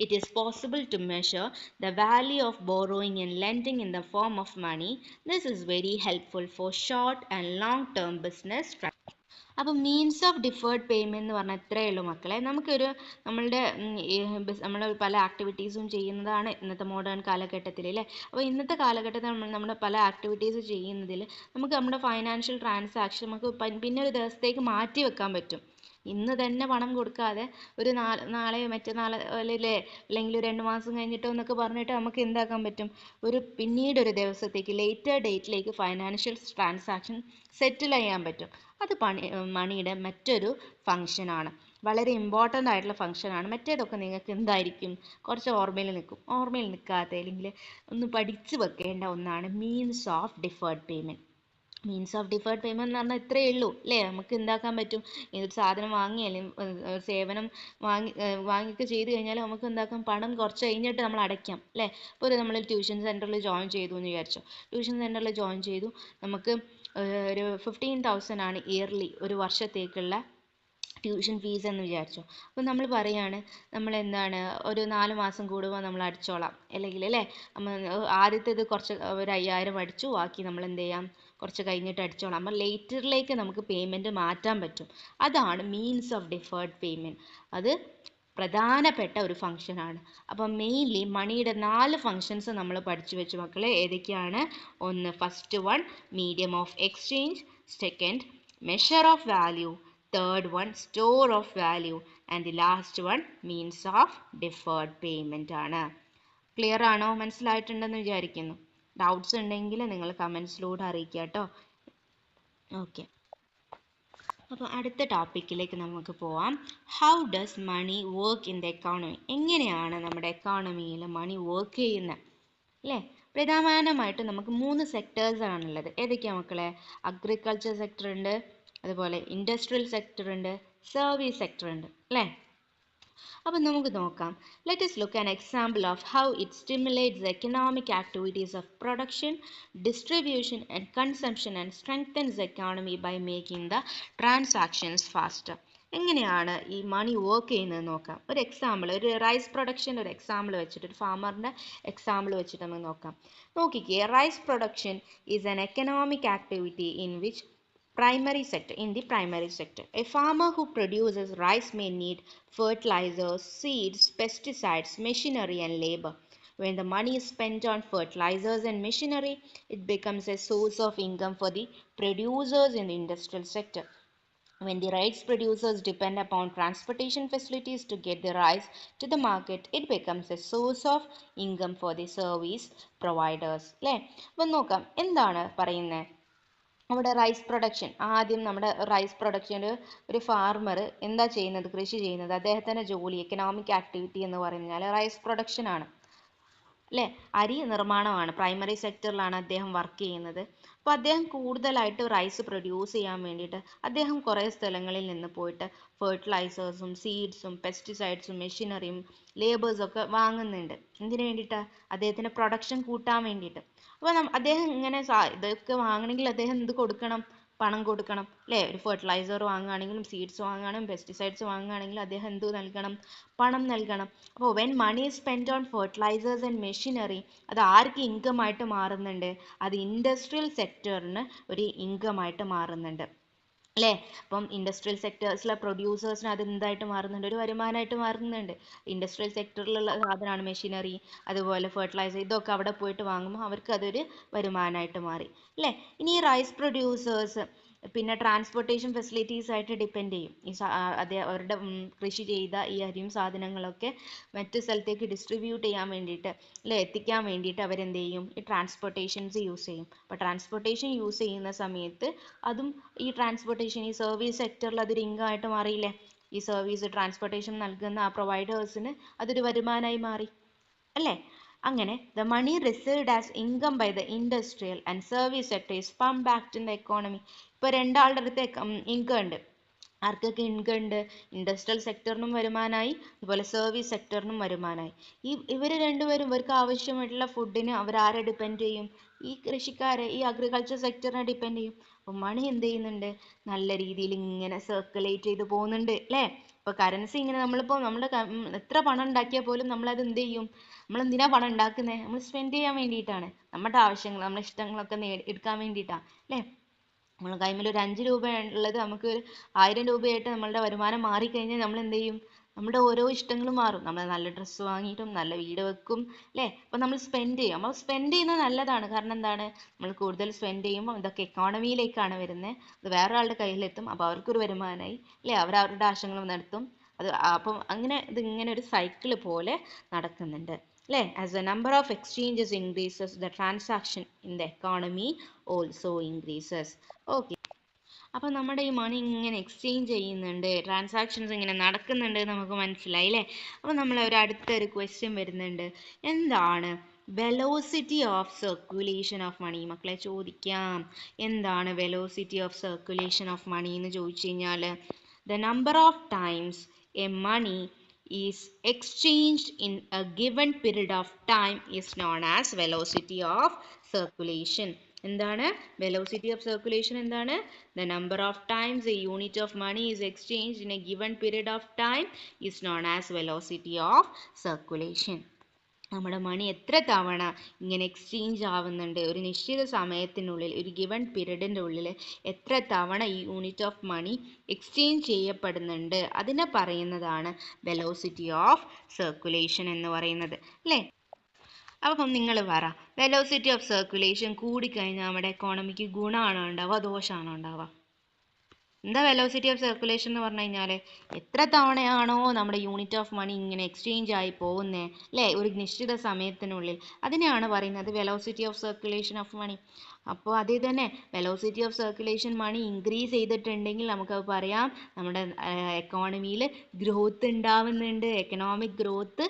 It is possible to measure the value of borrowing and lending in the form of money. This is very helpful for short and long-term business transactions. അപ്പോൾ മീൻസ് ഓഫ് ഡിഫേർഡ് പേയ്മെൻറ്റ് എന്ന് പറഞ്ഞാൽ ഇത്രയേ ഉള്ളൂ മക്കളെ. നമ്മൾ പല ആക്ടിവിറ്റീസും ചെയ്യുന്നതാണ് ഇന്നത്തെ മോഡേൺ കാലഘട്ടത്തിൽ അല്ലേ. അപ്പോൾ ഇന്നത്തെ കാലഘട്ടത്തിൽ നമ്മുടെ പല ആക്ടിവിറ്റീസ് ചെയ്യുന്നതിൽ നമുക്ക് നമ്മുടെ ഫൈനാൻഷ്യൽ ട്രാൻസാക്ഷൻ നമുക്ക് പിന്നെ ഒരു ദിവസത്തേക്ക് മാറ്റി വെക്കാൻ പറ്റും. ഇന്ന് തന്നെ പണം കൊടുക്കാതെ ഒരു നാളെ മറ്റന്നാൾ അല്ലേ, അല്ലെങ്കിൽ 2 മാസം കഴിഞ്ഞിട്ടോ എന്നൊക്കെ പറഞ്ഞിട്ട് നമുക്ക് എന്താക്കാൻ പറ്റും, പിന്നീട് ഒരു ദിവസത്തേക്ക് ലേറ്റർ ഡേറ്റിലേക്ക് ഫൈനാൻഷ്യൽ ട്രാൻസാക്ഷൻ സെറ്റിൽ ചെയ്യാൻ പറ്റും. അത് മണിയുടെ മറ്റൊരു ഫങ്ഷനാണ്, വളരെ ഇമ്പോർട്ടൻ്റ് ആയിട്ടുള്ള ഫങ്ഷനാണ്. മറ്റേതൊക്കെ നിങ്ങൾക്ക് എന്തായിരിക്കും, കുറച്ച് ഓർമ്മയിൽ നിൽക്കാത്ത അല്ലെങ്കിൽ ഒന്ന് പഠിച്ചു വെക്കേണ്ട ഒന്നാണ് means of deferred payment. Means of deferred payment എന്ന് പറഞ്ഞാൽ ഇത്രയേ ഉള്ളൂ അല്ലേ. നമുക്ക് എന്താക്കാൻ പറ്റും, ഏതൊരു സാധനം വാങ്ങി അല്ലെങ്കിൽ സേവനം വാങ്ങിയൊക്കെ ചെയ്ത് കഴിഞ്ഞാൽ നമുക്ക് എന്താക്കാം, പണം കുറച്ച് കഴിഞ്ഞിട്ട് നമ്മൾ അടയ്ക്കാം അല്ലേ. ഇപ്പോൾ നമ്മൾ ട്യൂഷൻ സെൻറ്ററിൽ ജോയിൻ ചെയ്തു എന്ന് വിചാരിച്ചോ, ട്യൂഷൻ സെൻറ്ററിൽ ജോയിൻ ചെയ്തു, നമുക്ക് ഒരു 15,000 ആണ് ഇയർലി ഒരു വർഷത്തേക്കുള്ള ട്യൂഷൻ ഫീസ് എന്ന് വിചാരിച്ചോ. അപ്പോൾ നമ്മൾ പറയാണ്, നമ്മൾ എന്താണ് ഒരു 4 മാസം കൂടുമ്പോൾ നമ്മൾ അടിച്ചോളാം, അല്ലെങ്കിൽ അല്ലേ ആദ്യത്തേത് കുറച്ച് ഒരു 5,000 അടിച്ചു, ബാക്കി നമ്മൾ എന്ത് ചെയ്യാം, കുറച്ച് കഴിഞ്ഞിട്ട് അടിച്ചോളാം. അപ്പോൾ ലേറ്ററിലേക്ക് നമുക്ക് പേയ്മെൻറ്റ് മാറ്റാൻ പറ്റും. അതാണ് മീൻസ് ഓഫ് ഡിഫേർഡ് പേയ്മെൻറ്റ്. അത് പ്രധാനപ്പെട്ട ഒരു ഫങ്ഷനാണ്. അപ്പം മെയിൻലി മണിയുടെ 4 ഫങ്ഷൻസ് നമ്മൾ പഠിച്ചു വെച്ചു മക്കളെ. ഏതൊക്കെയാണ്? ഒന്ന്, first one medium of exchange, second measure of value, third one store of value, and the last one means of deferred payment ആണ്. ക്ലിയർ ആണോ? മനസ്സിലായിട്ടുണ്ടെന്ന് വിചാരിക്കുന്നു. ഡൗട്ട്സ് ഉണ്ടെങ്കിൽ നിങ്ങൾ കമൻസിലൂടെ അറിയിക്കുക കേട്ടോ. ഓക്കെ, അപ്പോൾ അടുത്ത ടോപ്പിക്കിലേക്ക് നമുക്ക് പോവാം. How does money work in the economy? എങ്ങനെയാണ് നമ്മുടെ എക്കോണമിയിൽ മണി വർക്ക് ചെയ്യുന്നത് അല്ലേ? പ്രധാനമായിട്ടും നമുക്ക് 3 സെക്ടേഴ്സ് ആണുള്ളത്. ഏതൊക്കെയാണ് മക്കളെ? അഗ്രികൾച്ചർ സെക്ടർ ഉണ്ട്, അതുപോലെ ഇൻഡസ്ട്രിയൽ സെക്ടർ ഉണ്ട്, സർവീസ് സെക്ടർ ഉണ്ട് അല്ലേ. അപ്പം നമുക്ക് നോക്കാം. Let us look an example of how it stimulates the economic activities of production, distribution and consumption and strengthens the economy by making the transactions faster. എങ്ങനെയാണ് ഈ മണി വർക്ക് ചെയ്യുന്നത് നോക്കാം. ഒരു എക്സാമ്പിൾ, ഒരു റൈസ് പ്രൊഡക്ഷൻ്റെ ഒരു എക്സാമ്പിൾ വെച്ചിട്ട്, ഒരു ഫാമറിൻ്റെ എക്സാമ്പിൾ വെച്ചിട്ട് നമുക്ക് നോക്കാം. നോക്കിക്കേ, rice production is an economic activity in which Primary sector. In the primary sector, a farmer who produces rice may need fertilizers, seeds, pesticides, machinery, and labor. When the money is spent on fertilizers and machinery, it becomes a source of income for the producers in the industrial sector. When the rice producers depend upon transportation facilities to get the rice to the market, it becomes a source of income for the service providers. അല്ലേ? അപ്പം നോക്കാം എന്താണ് പറയുന്നത്. നമ്മുടെ റൈസ് പ്രൊഡക്ഷൻ, ആദ്യം നമ്മുടെ റൈസ് പ്രൊഡക്ഷൻ ഒരു ഫാർമർ എന്താ ചെയ്യുന്നത്, കൃഷി ചെയ്യുന്നത്, അദ്ദേഹത്തിൻ്റെ ജോലി, എക്കണോമിക് ആക്ടിവിറ്റി എന്ന് പറഞ്ഞാൽ റൈസ് പ്രൊഡക്ഷൻ ആണ് അല്ലേ. അരി നിർമ്മാണമാണ്, പ്രൈമറി സെക്ടറിലാണ് അദ്ദേഹം വർക്ക് ചെയ്യുന്നത്. അപ്പോൾ അദ്ദേഹം കൂടുതലായിട്ട് റൈസ് പ്രൊഡ്യൂസ് ചെയ്യാൻ വേണ്ടിയിട്ട് അദ്ദേഹം കുറേ സ്ഥലങ്ങളിൽ നിന്ന് പോയിട്ട് ഫെർട്ടിലൈസേഴ്സും സീഡ്സും പെസ്റ്റിസൈഡ്സും മെഷീനറിയും ലേബേഴ്സൊക്കെ വാങ്ങുന്നുണ്ട്. എന്തിനു വേണ്ടിയിട്ട്? അദ്ദേഹത്തിൻ്റെ പ്രൊഡക്ഷൻ കൂട്ടാൻ വേണ്ടിയിട്ട്. അപ്പോൾ അദ്ദേഹം ഇങ്ങനെ ഇതൊക്കെ വാങ്ങണമെങ്കിൽ അദ്ദേഹം എന്ത് കൊടുക്കണം? പണം കൊടുക്കണം അല്ലേ. ഒരു ഫെർട്ടിലൈസർ വാങ്ങുകയാണെങ്കിലും സീഡ്സ് വാങ്ങുകയാണെങ്കിലും പെസ്റ്റിസൈഡ്സ് വാങ്ങുകയാണെങ്കിലും അദ്ദേഹം എന്ത് നൽകണം? പണം നൽകണം. അപ്പോൾ when money is spend on fertilisers and machinery, അത് ആർക്ക് ഇൻകം ആയിട്ട് മാറുന്നുണ്ട്? അത് ഇൻഡസ്ട്രിയൽ സെക്ടറിന് ഒരു ഇൻകം ആയിട്ട് മാറുന്നുണ്ട് അല്ലേ. അപ്പം ഇൻഡസ്ട്രിയൽ സെക്ടേഴ്സിലെ പ്രൊഡ്യൂസേഴ്സിന് അത് എന്തായിട്ട് മാറുന്നുണ്ട്? ഒരു വരുമാനമായിട്ട് മാറുന്നുണ്ട്. ഇൻഡസ്ട്രിയൽ സെക്ടറിലുള്ള സാധനമാണ് മെഷീനറി, അതുപോലെ ഫെർട്ടിലൈസർ, ഇതൊക്കെ അവിടെ പോയിട്ട് വാങ്ങുമ്പോൾ അവർക്ക് അതൊരു വരുമാനമായിട്ട് മാറി അല്ലേ. ഇനി ഈ റൈസ് പ്രൊഡ്യൂസേഴ്സ് പിന്നെ ട്രാൻസ്പോർട്ടേഷൻ ഫെസിലിറ്റീസ് ആയിട്ട് ഡിപ്പെൻഡ് ചെയ്യും. അവരുടെ കൃഷി ചെയ്ത ഈ അരിയും സാധനങ്ങളൊക്കെ മറ്റു സ്ഥലത്തേക്ക് ഡിസ്ട്രിബ്യൂട്ട് ചെയ്യാൻ വേണ്ടിയിട്ട് അല്ലെ, എത്തിക്കാൻ വേണ്ടിയിട്ട് അവരെന്ത് ചെയ്യും? ഈ ട്രാൻസ്പോർട്ടേഷൻസ് യൂസ് ചെയ്യും. അപ്പോൾ ട്രാൻസ്പോർട്ടേഷൻ യൂസ് ചെയ്യുന്ന സമയത്ത് അതും ഈ ട്രാൻസ്പോർട്ടേഷൻ, ഈ സർവീസ് സെക്ടറിൽ അതൊരു ഇൻകം ആയിട്ട് മാറിയില്ലേ. ഈ സർവീസ് ട്രാൻസ്പോർട്ടേഷൻ നൽകുന്ന ആ പ്രൊവൈഡേഴ്സിന് അതൊരു വരുമാനമായി മാറി അല്ലേ. അങ്ങനെ the money received as income by the industrial and service sector is pumped back in the economy. ഇപ്പോൾ രണ്ടാളുടെ അടുത്ത് ഇൻകം ഉണ്ട്. ആർക്കൊക്കെ ഇൻകം ഉണ്ട്? ഇൻഡസ്ട്രിയൽ സെക്ടറിനും വരുമാനമായി, അതുപോലെ സർവീസ് സെക്ടറിനും വരുമാനമായി. ഇവർ രണ്ടുപേരും ഇവർക്ക് ആവശ്യമായിട്ടുള്ള ഫുഡിന് അവരാരെ ഡിപ്പെൻഡ് ചെയ്യും? ഈ കൃഷിക്കാരെ, ഈ അഗ്രികൾച്ചർ സെക്ടറിനെ ഡിപ്പെൻഡ് ചെയ്യും. അപ്പം മണി എന്ത് ചെയ്യുന്നുണ്ട്? നല്ല രീതിയിൽ ഇങ്ങനെ സർക്കുലേറ്റ് ചെയ്ത് പോകുന്നുണ്ട് അല്ലേ. ഇപ്പോൾ കറൻസി ഇങ്ങനെ നമ്മളിപ്പോൾ എത്ര പണം ഉണ്ടാക്കിയാൽ പോലും നമ്മളത് എന്ത് ചെയ്യും? നമ്മൾ എന്തിനാ പണം ഉണ്ടാക്കുന്നത്? നമ്മൾ സ്പെൻഡ് ചെയ്യാൻ വേണ്ടിയിട്ടാണ്, നമ്മുടെ ആവശ്യങ്ങൾ, നമ്മുടെ ഇഷ്ടങ്ങളൊക്കെ എടുക്കാൻ വേണ്ടിയിട്ടാണ് അല്ലേ. നമ്മൾ കൈമിൽ ഒരു 5 രൂപ ഉള്ളത് നമുക്ക് 1000 രൂപയായിട്ട് നമ്മളുടെ വരുമാനം മാറിക്കഴിഞ്ഞാൽ നമ്മൾ എന്ത് ചെയ്യും? നമ്മുടെ ഓരോ ഇഷ്ടങ്ങളും മാറും. നമ്മൾ നല്ല ഡ്രസ്സ് വാങ്ങിയിട്ടും നല്ല വീട് വെക്കും അല്ലേ. അപ്പം നമ്മൾ സ്പെൻഡ് ചെയ്യും. നമ്മൾ സ്പെൻഡ് ചെയ്യുന്നത് നല്ലതാണ്. കാരണം എന്താണ്? നമ്മൾ കൂടുതൽ സ്പെൻഡ് ചെയ്യുമ്പോൾ ഇതൊക്കെ എക്കോണമിയിലേക്കാണ് വരുന്നത്. അത് വേറെ ആളുടെ കയ്യിലെത്തും. അപ്പോൾ അവർക്കൊരു വരുമാനമായി അല്ലേ. അവരവരുടെ ആവശ്യങ്ങൾ നടത്തും. അപ്പം അങ്ങനെ ഇതിങ്ങനെ ഒരു സൈക്കിൾ പോലെ നടക്കുന്നുണ്ട് അല്ലേ. As the number of exchanges increases, the transaction in the economy also increases. Okay. അപ്പം നമ്മുടെ ഈ മണി ഇങ്ങനെ എക്സ്ചേഞ്ച് ചെയ്യുന്നുണ്ട്, ട്രാൻസാക്ഷൻസ് ഇങ്ങനെ നടക്കുന്നുണ്ട് നമുക്ക് മനസ്സിലായി അല്ലേ. അപ്പം നമ്മൾ അടുത്തൊരു ക്വസ്റ്റ്യൻ വരുന്നുണ്ട്. എന്താണ് velocity of circulation of money? മക്കളെ ചോദിക്കാം, എന്താണ് velocity of circulation of money എന്ന് ചോദിച്ചു കഴിഞ്ഞാൽ the number of times a money is exchanged in a given period of time is known as velocity of circulation. എന്താണ് velocity of circulation? എന്താണ്? The number of times a unit of money is exchanged in a given period of time is known as velocity of circulation. നമ്മുടെ മണി എത്ര തവണ ഇങ്ങനെ എക്സ്ചേഞ്ച് ആവുന്നുണ്ട് ഒരു നിശ്ചിത സമയത്തിനുള്ളിൽ, ഒരു ഗിവൺ പീരീഡിൻ്റെ ഉള്ളിൽ എത്ര തവണ ഈ യൂണിറ്റ് ഓഫ് മണി എക്സ്ചേഞ്ച് ചെയ്യപ്പെടുന്നുണ്ട്, അതിനെ പറയുന്നതാണ് വെലോസിറ്റി ഓഫ് സർക്കുലേഷൻ എന്ന് പറയുന്നത് അല്ലേ. അപ്പം നിങ്ങൾ പറ, വെലോസിറ്റി ഓഫ് സർക്കുലേഷൻ കൂടിക്കഴിഞ്ഞാൽ നമ്മുടെ എക്കോണമിക്ക് ഗുണമാണോ ഉണ്ടാവുക, ദോഷമാണോ ഉണ്ടാവുക? എന്താ വെലോസിറ്റി ഓഫ് സർക്കുലേഷൻ എന്ന് പറഞ്ഞു കഴിഞ്ഞാൽ എത്ര തവണയാണോ നമ്മുടെ യൂണിറ്റ് ഓഫ് മണി ഇങ്ങനെ എക്സ്ചേഞ്ച് ആയി പോകുന്നത് അല്ലേ ഒരു നിശ്ചിത സമയത്തിനുള്ളിൽ, അതിനെയാണ് പറയുന്നത് velocity of circulation of money. അപ്പോൾ അതേ തന്നെ velocity of circulation money increase ചെയ്തിട്ടുണ്ടെങ്കിൽ നമുക്കത് പറയാം നമ്മുടെ എക്കോണമിയിൽ ഗ്രോത്ത് ഉണ്ടാവുന്നുണ്ട്, എക്കണോമിക് ഗ്രോത്ത്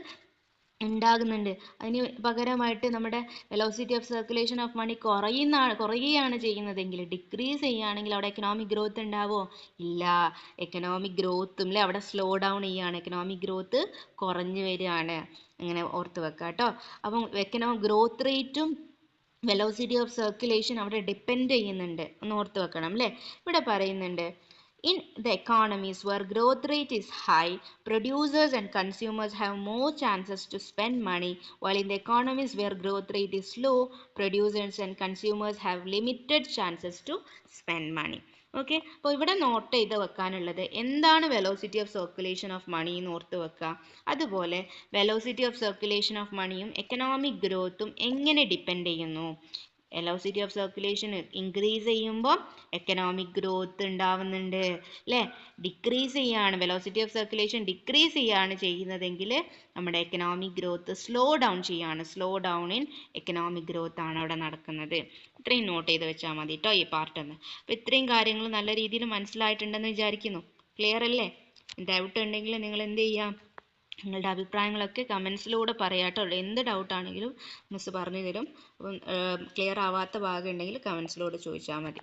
ഉണ്ടാകുന്നുണ്ട്. അതിന് പകരമായിട്ട് നമ്മുടെ velocity of circulation of money കുറയുകയാണ് ചെയ്യുന്നതെങ്കിൽ, ഡിക്രീസ് ചെയ്യുകയാണെങ്കിൽ അവിടെ എക്കണോമിക് ഗ്രോത്ത് ഉണ്ടാവുമോ? ഇല്ല. എക്കണോമിക് ഗ്രോത്തും അല്ലേ അവിടെ സ്ലോ ഡൗൺ ചെയ്യുകയാണ്, എക്കണോമിക് ഗ്രോത്ത് കുറഞ്ഞു വരികയാണ്. അങ്ങനെ ഓർത്ത് വെക്കാം കേട്ടോ. അപ്പം ഗ്രോത്ത് റേറ്റും വെലോസിറ്റി ഓഫ് സർക്കുലേഷൻ അവിടെ ഡിപ്പെൻഡ് ചെയ്യുന്നുണ്ട്, ഒന്ന് ഓർത്ത് വെക്കണം അല്ലേ. ഇവിടെ പറയുന്നുണ്ട് In the economies where growth rate is high, producers and consumers have more chances to spend money, while in the economies where growth rate is low, producers and consumers have limited chances to spend money. Okay, അപ്പോൾ ഇവിടെ നോട്ട് ചെയ്ത് വെക്കാനുള്ളത് എന്താണ് velocity of circulation of money എന്ന് ഓർത്ത് വെക്കുക. അതുപോലെ വെലോസിറ്റി ഓഫ് സർക്കുലേഷൻ ഓഫ് മണിയും എക്കണോമിക് ഗ്രോത്തും എങ്ങനെ ഡിപ്പെൻഡ് ചെയ്യുന്നു. വെലോസിറ്റി ഓഫ് സർക്കുലേഷൻ ഇൻക്രീസ് ചെയ്യുമ്പോൾ എക്കണോമിക് ഗ്രോത്ത് ഉണ്ടാവുന്നുണ്ട് അല്ലേ. ഡിക്രീസ് ചെയ്യാണ്, വെലോസിറ്റി ഓഫ് സർക്കുലേഷൻ ഡിക്രീസ് ചെയ്യാണ് ചെയ്യുന്നതെങ്കിൽ നമ്മുടെ എക്കണോമിക് ഗ്രോത്ത് സ്ലോ ഡൗൺ ചെയ്യാണ്. Slow down in economic growth ആണ് അവിടെ നടക്കുന്നത്. ഇത്രയും നോട്ട് ചെയ്ത് വെച്ചാൽ മതി കേട്ടോ ഈ പാർട്ടെന്ന്. അപ്പോൾ ഇത്രയും കാര്യങ്ങൾ നല്ല രീതിയിൽ മനസ്സിലായിട്ടുണ്ടെന്ന് വിചാരിക്കുന്നു. ക്ലിയർ അല്ലേ? ഡൗട്ട് ഉണ്ടെങ്കിൽ നിങ്ങൾ എന്ത് ചെയ്യാം, നിങ്ങളുടെ അഭിപ്രായങ്ങളൊക്കെ കമൻസിലൂടെ പറയാട്ടോ. എന്ത് ഡൗട്ടാണെങ്കിലും മിസ് പറഞ്ഞു തരും. അപ്പം ക്ലിയർ ആവാത്ത ഭാഗം ഉണ്ടെങ്കിൽ കമൻസിലൂടെ ചോദിച്ചാൽ മതി.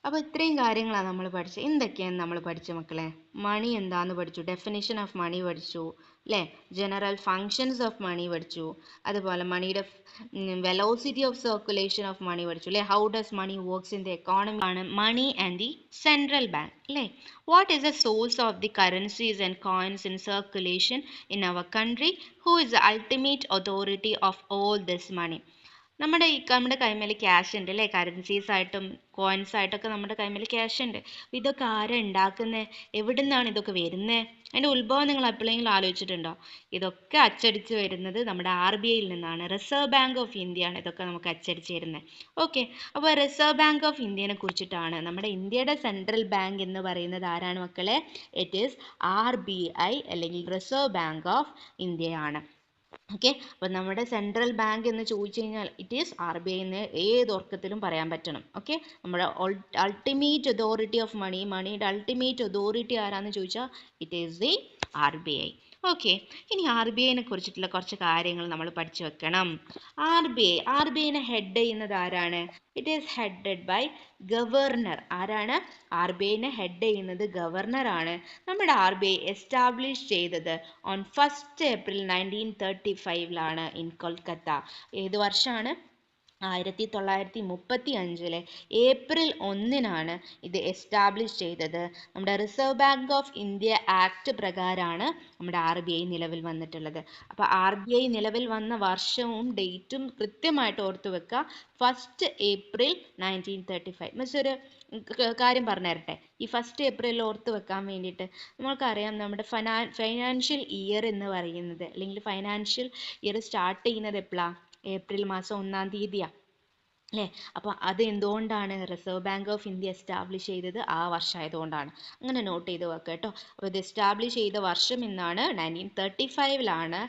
അപ്പോൾ ഇത്രയും കാര്യങ്ങളാണ് നമ്മൾ പഠിച്ചത്. എന്തൊക്കെയാണ് നമ്മൾ പഠിച്ച മക്കളെ? മണി എന്താന്ന് പഠിച്ചു, ഡെഫിനിഷൻ ഓഫ് മണി പഠിച്ചു അല്ലേ, ജനറൽ ഫങ്ഷൻസ് ഓഫ് മണി പഠിച്ചു, അതുപോലെ മണിയുടെ velocity of circulation of money പഠിച്ചു അല്ലേ. How does money works in the economy ആണ് money and the central bank അല്ലേ. What is the source of the currencies and coins in circulation in our country, who is the ultimate authority of all this money. നമ്മുടെ കൈമേൽ ക്യാഷ് ഉണ്ട് അല്ലേ, കറൻസീസ് ആയിട്ടും കോയിൻസ് ആയിട്ടൊക്കെ നമ്മുടെ കൈമേൽ ക്യാഷ് ഉണ്ട്. അപ്പോൾ ഇതൊക്കെ ആരാ ഉണ്ടാക്കുന്നത്, എവിടെ നിന്നാണ് ഇതൊക്കെ വരുന്നത്? അതിൻ്റെ ഉത്ഭവം നിങ്ങൾ എപ്പോഴെങ്കിലും ആലോചിച്ചിട്ടുണ്ടോ? ഇതൊക്കെ അച്ചടിച്ച് വരുന്നത് നമ്മുടെ RBIയിൽ നിന്നാണ്. റിസർവ് ബാങ്ക് ഓഫ് ഇന്ത്യ ആണ് ഇതൊക്കെ നമുക്ക് അച്ചടിച്ച് തരുന്നത്. ഓക്കെ, അപ്പോൾ റിസർവ് ബാങ്ക് ഓഫ് ഇന്ത്യനെ കുറിച്ചിട്ടാണ്. നമ്മുടെ ഇന്ത്യയുടെ സെൻട്രൽ ബാങ്ക് എന്ന് പറയുന്നത് ആരാണ് മക്കളെ? ഇറ്റ് ഈസ് RBI അല്ലെങ്കിൽ റിസർവ് ബാങ്ക് ഓഫ് ഇന്ത്യയാണ്. ഓക്കെ, അപ്പോൾ നമ്മുടെ സെൻട്രൽ ബാങ്ക് എന്ന് ചോദിച്ചു കഴിഞ്ഞാൽ ഇറ്റ് ഈസ് RBI എന്ന് ഏത് ഉറക്കത്തിലും പറയാൻ പറ്റണം. ഓക്കെ, നമ്മുടെ അൾട്ടിമേറ്റ് അതോറിറ്റി ഓഫ് മണി, മണിയുടെ അൾട്ടിമേറ്റ് അതോറിറ്റി ആരാന്ന് ചോദിച്ചാൽ it is the RBI. Okay, ഇനി RBIനെ കുറിച്ചിട്ടുള്ള കുറച്ച് കാര്യങ്ങൾ നമ്മൾ പഠിച്ചു വെക്കണം. RBIനെ ഹെഡ് ചെയ്യുന്നത് ആരാണ്? It is headed by governor. ആരാണ്? RBIനെ ഹെഡ് ചെയ്യുന്നത് ഗവർണർ ആണ്. നമ്മുടെ RBI എസ്റ്റാബ്ലിഷ് ചെയ്തത് ഓൺ 1 ഏപ്രിൽ 1935 ഇൻ കൊൽക്കത്ത. ഏത് വർഷമാണ്? 1935 ഏപ്രിൽ 1 ഇത് എസ്റ്റാബ്ലിഷ് ചെയ്തത്. നമ്മുടെ reserve bank of India act പ്രകാരമാണ് നമ്മുടെ RBI നിലവിൽ വന്നിട്ടുള്ളത്. അപ്പോൾ RBI നിലവിൽ വന്ന വർഷവും ഡേറ്റും കൃത്യമായിട്ട് ഓർത്തു വെക്കുക. 1 ഏപ്രിൽ 1935. മിസ് ഒരു കാര്യം പറഞ്ഞു തരട്ടെ, ഈ 1 ഏപ്രിൽ ഓർത്ത് വെക്കാൻ വേണ്ടിയിട്ട്. നമ്മൾക്കറിയാം നമ്മുടെ ഫൈനാൻഷ്യൽ ഇയർ എന്ന് പറയുന്നത്, അല്ലെങ്കിൽ ഫൈനാൻഷ്യൽ ഇയർ സ്റ്റാർട്ട് ചെയ്യുന്നത് എപ്പോഴാണ്? ഏപ്രിൽ മാസം 1-ാം തീയതിയാണ് അല്ലേ. അപ്പോൾ അത് എന്തുകൊണ്ടാണ്? Reserve bank of India establish ചെയ്തത് ആ വർഷമായതുകൊണ്ടാണ്. അങ്ങനെ നോട്ട് ചെയ്ത് വെക്കുക കേട്ടോ. അപ്പോൾ ഇത് എസ്റ്റാബ്ലിഷ് ചെയ്ത വർഷം എന്നാണ് 1935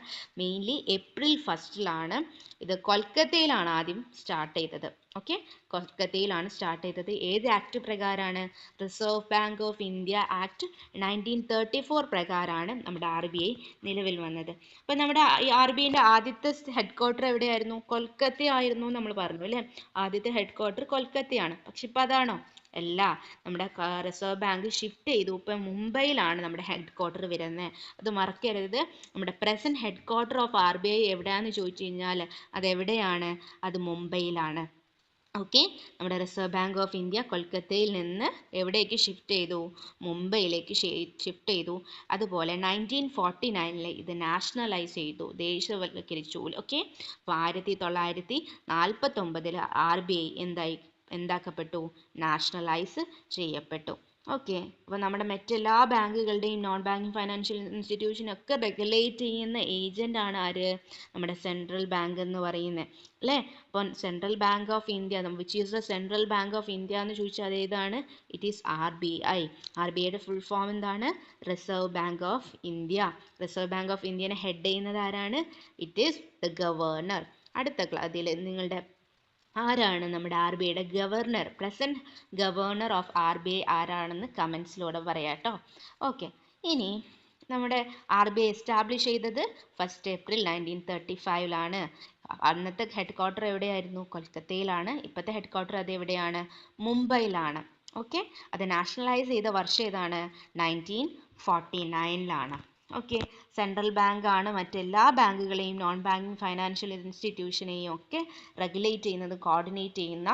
മെയിൻലി ഏപ്രിൽ 1 ഇത് കൊൽക്കത്തയിലാണ് ആദ്യം സ്റ്റാർട്ട് ചെയ്തത്. ഓക്കെ, കൊൽക്കത്തയിലാണ് സ്റ്റാർട്ട് ചെയ്തത്. ഏത് ആക്ട് പ്രകാരമാണ്? Reserve bank of India act 1934 പ്രകാരമാണ് നമ്മുടെ RBI നിലവിൽ വന്നത്. അപ്പം നമ്മുടെ RBIൻ്റെ ആദ്യത്തെ ഹെഡ് ക്വാർട്ടർ എവിടെയായിരുന്നു? കൊൽക്കത്ത ആയിരുന്നു നമ്മൾ പറഞ്ഞു അല്ലേ. ആദ്യത്തെ ഹെഡ് ക്വാർട്ടർ കൊൽക്കത്തയാണ്. പക്ഷെ ഇപ്പം അതാണോ? അല്ല, നമ്മുടെ റിസർവ് ബാങ്ക് ഷിഫ്റ്റ് ചെയ്തു. ഇപ്പം മുംബൈയിലാണ് നമ്മുടെ ഹെഡ് ക്വാർട്ടർ വരുന്നത്. അത് മറക്കരുത്. നമ്മുടെ present head quarter of RBI എവിടെയാണെന്ന് ചോദിച്ചു കഴിഞ്ഞാൽ അതെവിടെയാണ്? അത് മുംബൈയിലാണ്. ഓക്കെ, നമ്മുടെ റിസർവ് ബാങ്ക് ഓഫ് ഇന്ത്യ കൊൽക്കത്തയിൽ നിന്ന് എവിടേക്ക് ഷിഫ്റ്റ് ചെയ്തു? മുംബൈയിലേക്ക് ഷിഫ്റ്റ് ചെയ്തു. അതുപോലെ 1949 ഇത് നാഷണലൈസ് ചെയ്തു, ദേശവൽക്കരിച്ചു. ഓക്കെ, അപ്പോൾ 1949 RBI എന്താക്കപ്പെട്ടു? നാഷണലൈസ് ചെയ്യപ്പെട്ടു. ഓക്കെ, അപ്പോൾ നമ്മുടെ മറ്റെല്ലാ ബാങ്കുകളുടെയും നോൺ ബാങ്കിങ് ഫൈനാൻഷ്യൽ ഇൻസ്റ്റിറ്റ്യൂഷനൊക്കെ റെഗുലേറ്റ് ചെയ്യുന്ന ഏജന്റ് ആണ് ആര്? നമ്മുടെ സെൻട്രൽ ബാങ്ക് എന്ന് പറയുന്നത് അല്ലേ. അപ്പോൾ central bank of India, which is the central bank of India എന്ന് ചോദിച്ചാൽ അതേതാണ്? It is RBI. RBIയുടെ ഫുൾ ഫോം എന്താണ്? Reserve bank of India. Reserve bank of ഇന്ത്യനെ ഹെഡ് ചെയ്യുന്നത് ആരാണ്? It is the governor. അടുത്ത അതിൽ നിങ്ങളുടെ ആരാണ് നമ്മുടെ RBIയുടെ governor? Present governor of RBI ആരാണെന്ന് കമൻസിലൂടെ പറയാം കേട്ടോ. ഓക്കെ, ഇനി നമ്മുടെ RBI എസ്റ്റാബ്ലിഷ് ചെയ്തത് 1 ഏപ്രിൽ 1935 അന്നത്തെ ഹെഡ് ക്വാർട്ടർ എവിടെയായിരുന്നു? കൊൽക്കത്തയിലാണ്. ഇപ്പോഴത്തെ ഹെഡ് ക്വാർട്ടർ അത് എവിടെയാണ്? മുംബൈയിലാണ്. ഓക്കെ, അത് നാഷണലൈസ് ചെയ്ത വർഷം ഏതാണ്? 1949. ഓക്കെ, സെൻട്രൽ ബാങ്ക് ആണ് മറ്റെല്ലാ ബാങ്കുകളെയും നോൺ ബാങ്കിങ് ഫൈനാൻഷ്യൽ ഇൻസ്റ്റിറ്റ്യൂഷനെയും ഒക്കെ റെഗുലേറ്റ് ചെയ്യുന്നത്, കോർഡിനേറ്റ് ചെയ്യുന്ന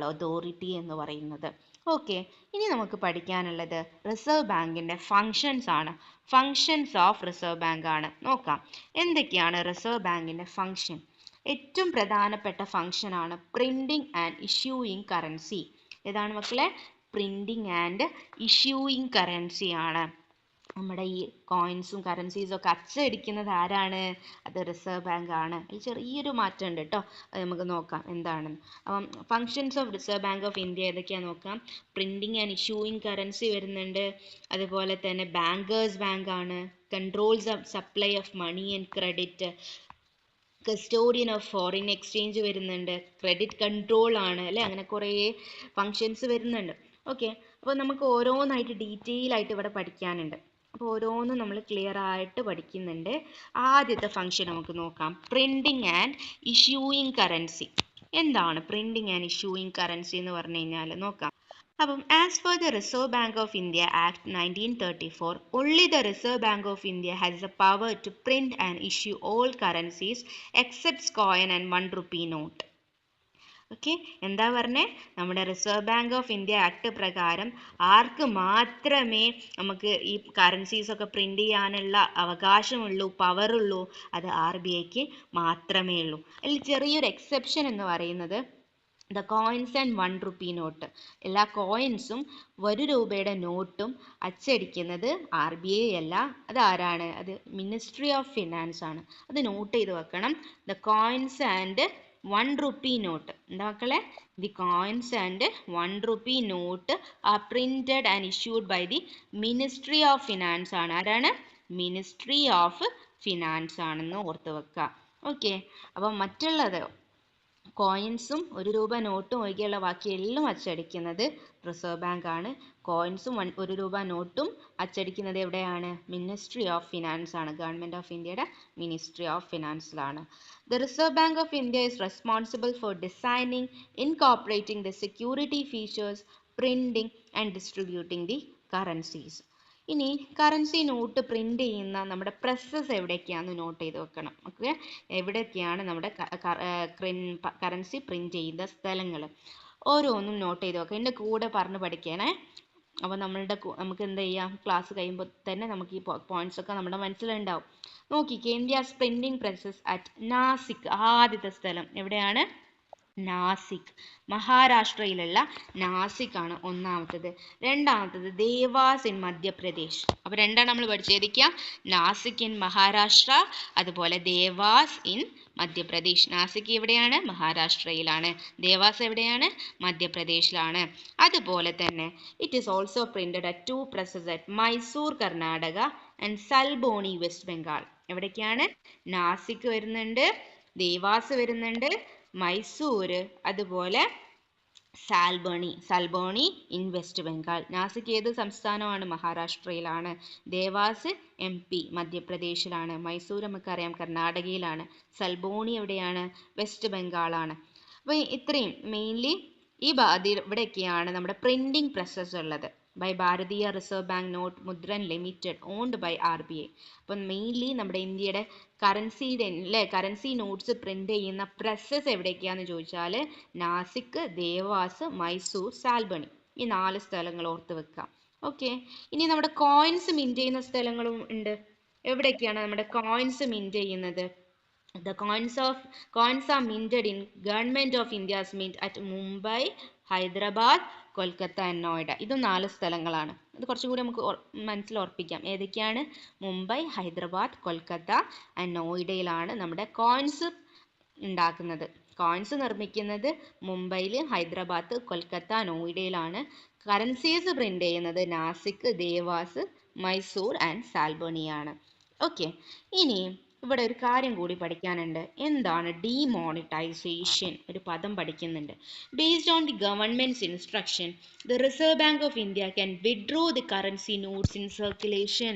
അതോറിറ്റി എന്ന് പറയുന്നത്. ഓക്കെ, ഇനി നമുക്ക് പഠിക്കാനുള്ളത് റിസർവ് ബാങ്കിന്റെ ഫങ്ഷൻസ് ആണ്. ഫങ്ഷൻസ് ഓഫ് റിസർവ് ബാങ്ക് ആണ്. നോക്കാം എന്തൊക്കെയാണ് റിസർവ് ബാങ്കിന്റെ ഫങ്ഷൻ. ഏറ്റവും പ്രധാനപ്പെട്ട ഫങ്ഷൻ ആണ് പ്രിന്റിംഗ് ആൻഡ് ഇഷ്യൂയിങ് കറൻസി. ഏതാണ് മക്കളെ? പ്രിന്റിംഗ് ആൻഡ് ഇഷ്യൂയിങ് കറൻസി ആണ്. നമ്മുടെ ഈ കോയിൻസും കറൻസീസും ഒക്കെ അച്ചടിക്കുന്നത് ആരാണ്? അത് റിസർവ് ബാങ്ക് ആണ്. അതിൽ ചെറിയൊരു മാറ്റം ഉണ്ട് കേട്ടോ, അത് നമുക്ക് നോക്കാം എന്താണെന്ന്. അപ്പം functions of reserve bank of India ഏതൊക്കെയാണെന്ന് നോക്കാം. പ്രിന്റിംഗ് ആൻഡ് ഇഷ്യൂയിങ് കറൻസി വരുന്നുണ്ട്. അതുപോലെ തന്നെ ബാങ്കേഴ്സ് ബാങ്ക് ആണ്. Controls supply of money and credit. Custodian of foreign exchange വരുന്നുണ്ട്. ക്രെഡിറ്റ് കൺട്രോൾ ആണ് അല്ലെ. അങ്ങനെ കുറേ ഫങ്ഷൻസ് വരുന്നുണ്ട്. ഓക്കെ, അപ്പോൾ നമുക്ക് ഓരോന്നായിട്ട് ഡീറ്റെയിൽ ആയിട്ട് ഇവിടെ പഠിക്കാനുണ്ട്. അപ്പോൾ ഓരോന്നും നമ്മൾ ക്ലിയർ ആയിട്ട് പഠിക്കുന്നുണ്ട്. ആദ്യത്തെ ഫങ്ഷൻ നമുക്ക് നോക്കാം, പ്രിന്റിംഗ് ആൻഡ് ഇഷ്യൂയിങ് കറൻസി. എന്താണ് പ്രിന്റിംഗ് ആൻഡ് ഇഷ്യൂയിങ് കറൻസി എന്ന് പറഞ്ഞു കഴിഞ്ഞാൽ നോക്കാം. അപ്പം as per the reserve bank of India act 1934, only the Reserve Bank of India has the power to print and issue all currencies except coin and 1 rupee note. Okay, എന്താ പറഞ്ഞേ? നമ്മുടെ reserve bank of India act പ്രകാരം ആർക്ക് മാത്രമേ നമുക്ക് ഈ കറൻസീസ് ഒക്കെ പ്രിന്റ് ചെയ്യാനുള്ള അവകാശമുള്ളൂ, പവറുള്ളൂ? അത് RBIക്ക് മാത്രമേ ഉള്ളൂ. അതിൽ ചെറിയൊരു എക്സെപ്ഷൻ എന്ന് പറയുന്നത് the coins and 1 rupee note. എല്ലാ കോയിൻസും 1 രൂപയുടെ നോട്ടും അച്ചടിക്കുന്നത് RBI അല്ല, അത് ആരാണ്? അത് മിനിസ്ട്രി ഓഫ് ഫിനാൻസ് ആണ്. അത് നോട്ട് ചെയ്ത് വെക്കണം. The coins and 1 rupee note. എന്താ മക്കളെ? The coins and 1 rupee note are printed and issued by the ministry of finance ആണ്. ആരാണ്? മിനിസ്ട്രി ഓഫ് ഫിനാൻസ് ആണെന്ന് ഓർത്ത് വെക്കുക. ഓക്കെ, അപ്പം മറ്റുള്ളത് കോയിൻസും 1 രൂപ നോട്ടും ഒഴികെയുള്ള ബാക്കി എല്ലാം അച്ചടിക്കുന്നത് റിസർവ് ബാങ്ക് ആണ്. കോയിൻസും 1 രൂപ നോട്ടും അച്ചടിക്കുന്നത് എവിടെയാണ്? മിനിസ്ട്രി ഓഫ് ഫിനാൻസ് ആണ്. ഗവൺമെന്റ് ഓഫ് ഇന്ത്യയുടെ മിനിസ്ട്രി ഓഫ് ഫിനാൻസിലാണ്. The Reserve Bank of India is responsible for designing, incorporating the security features, printing and distributing the currencies. ഇനി കറൻസി നോട്ട് പ്രിന്റ് ചെയ്യുന്ന നമ്മുടെ പ്രസ്സസ് എവിടെയൊക്കെയാണെന്ന് നോട്ട് ചെയ്ത് വെക്കണം. ഓക്കെ, എവിടെയൊക്കെയാണ് നമ്മുടെ കറൻസി പ്രിന്റ് ചെയ്യുന്ന സ്ഥലങ്ങൾ ഓരോന്നും നോട്ട് ചെയ്ത് വെക്കാം. എൻ്റെ കൂടെ പറഞ്ഞ് പഠിക്കണേ. അപ്പോൾ നമുക്ക് എന്ത് ചെയ്യാം, ക്ലാസ് കഴിയുമ്പോൾ തന്നെ നമുക്ക് ഈ പോയിന്റ്സ് ഒക്കെ നമ്മുടെ മനസ്സിലുണ്ടാവും. നോക്കിക്കേ, India's printing presses at Nashik. ആദ്യത്തെ സ്ഥലം എവിടെയാണ്? നാസിക്. മഹാരാഷ്ട്രയിലുള്ള നാസിക് ആണ് ഒന്നാമത്തത്. രണ്ടാമത്തത് ദേവാസ് ഇൻ മധ്യപ്രദേശ്. അപ്പൊ രണ്ടാണ് നമ്മൾ പഠിച്ചേരിക്കുക. നാസിക് ഇൻ മഹാരാഷ്ട്ര, അതുപോലെ ദേവാസ് ഇൻ മധ്യപ്രദേശ്. നാസിക് എവിടെയാണ്? മഹാരാഷ്ട്രയിലാണ്. ദേവാസ് എവിടെയാണ്? മധ്യപ്രദേശിലാണ്. അതുപോലെ തന്നെ it is also printed at 2 presses at Mysore Karnataka and Salboni West Bengal. എവിടേക്കാണ്? നാസിക് വരുന്നുണ്ട്, ദേവാസ് വരുന്നുണ്ട്, മൈസൂർ, അതുപോലെ സാൽബോണി ഇൻ വെസ്റ്റ് ബംഗാൾ. നാസിക് ഏത് സംസ്ഥാനമാണ്? മഹാരാഷ്ട്രയിലാണ്. ദേവാസ് MP മധ്യപ്രദേശിലാണ്. മൈസൂർ നമുക്കറിയാം കർണാടകയിലാണ്. സൽബോണി എവിടെയാണ്? വെസ്റ്റ് ബംഗാളാണ്. അപ്പോൾ ഇത്രയും മെയിൻലി ഇവിടെയൊക്കെയാണ് നമ്മുടെ പ്രിന്റിംഗ് പ്രസ്സസ് ഉള്ളത്. By Bharatiya reserve bank note Mudran limited, owned by RBI. അപ്പം മെയിൻലി നമ്മുടെ ഇന്ത്യയുടെ കറൻസി നോട്ട്സ് പ്രിന്റ് ചെയ്യുന്ന പ്രസ്സസ് എവിടെയൊക്കെയാണെന്ന് ചോദിച്ചാൽ നാസിക്, ദേവാസ്, മൈസൂർ, സാൽബണി, ഈ 4 സ്ഥലങ്ങൾ ഓർത്ത് വെക്കാം. ഓക്കെ, ഇനി നമ്മുടെ കോയിൻസ് മിന്റ് ചെയ്യുന്ന സ്ഥലങ്ങളും ഉണ്ട്. എവിടെയൊക്കെയാണ് നമ്മുടെ കോയിൻസ് മിന്റ് ചെയ്യുന്നത്? The coins are minted in Government of India's mint at Mumbai, Hyderabad, Kolkata and Noida. ഇതും 4 സ്ഥലങ്ങളാണ്. ഇത് കുറച്ചും കൂടി നമുക്ക് മനസ്സിൽ ഉറപ്പിക്കാം. ഏതൊക്കെയാണ്? മുംബൈ, ഹൈദരാബാദ്, കൊൽക്കത്ത ആൻഡ് നോയിഡയിലാണ് നമ്മുടെ കോയിൻസ് ഉണ്ടാക്കുന്നത്. കോയിൻസ് നിർമ്മിക്കുന്നത് മുംബൈയിൽ, ഹൈദരാബാദ്, കൊൽക്കത്ത, നോയിഡയിലാണ്. കറൻസീസ് പ്രിന്റ് ചെയ്യുന്നത് നാസിക്, ദേവാസ്, മൈസൂർ ആൻഡ് സാൽബണിയാണ്. ഓക്കെ, ഇനി ഇവിടെ ഒരു കാര്യം കൂടി പഠിക്കാനുണ്ട്. എന്താണ് ഡിമോണിറ്റൈസേഷൻ? ഒരു പദം പഠിക്കുന്നുണ്ട്. Based on the governments instruction, the reserve bank of India can withdraw the currency notes in circulation.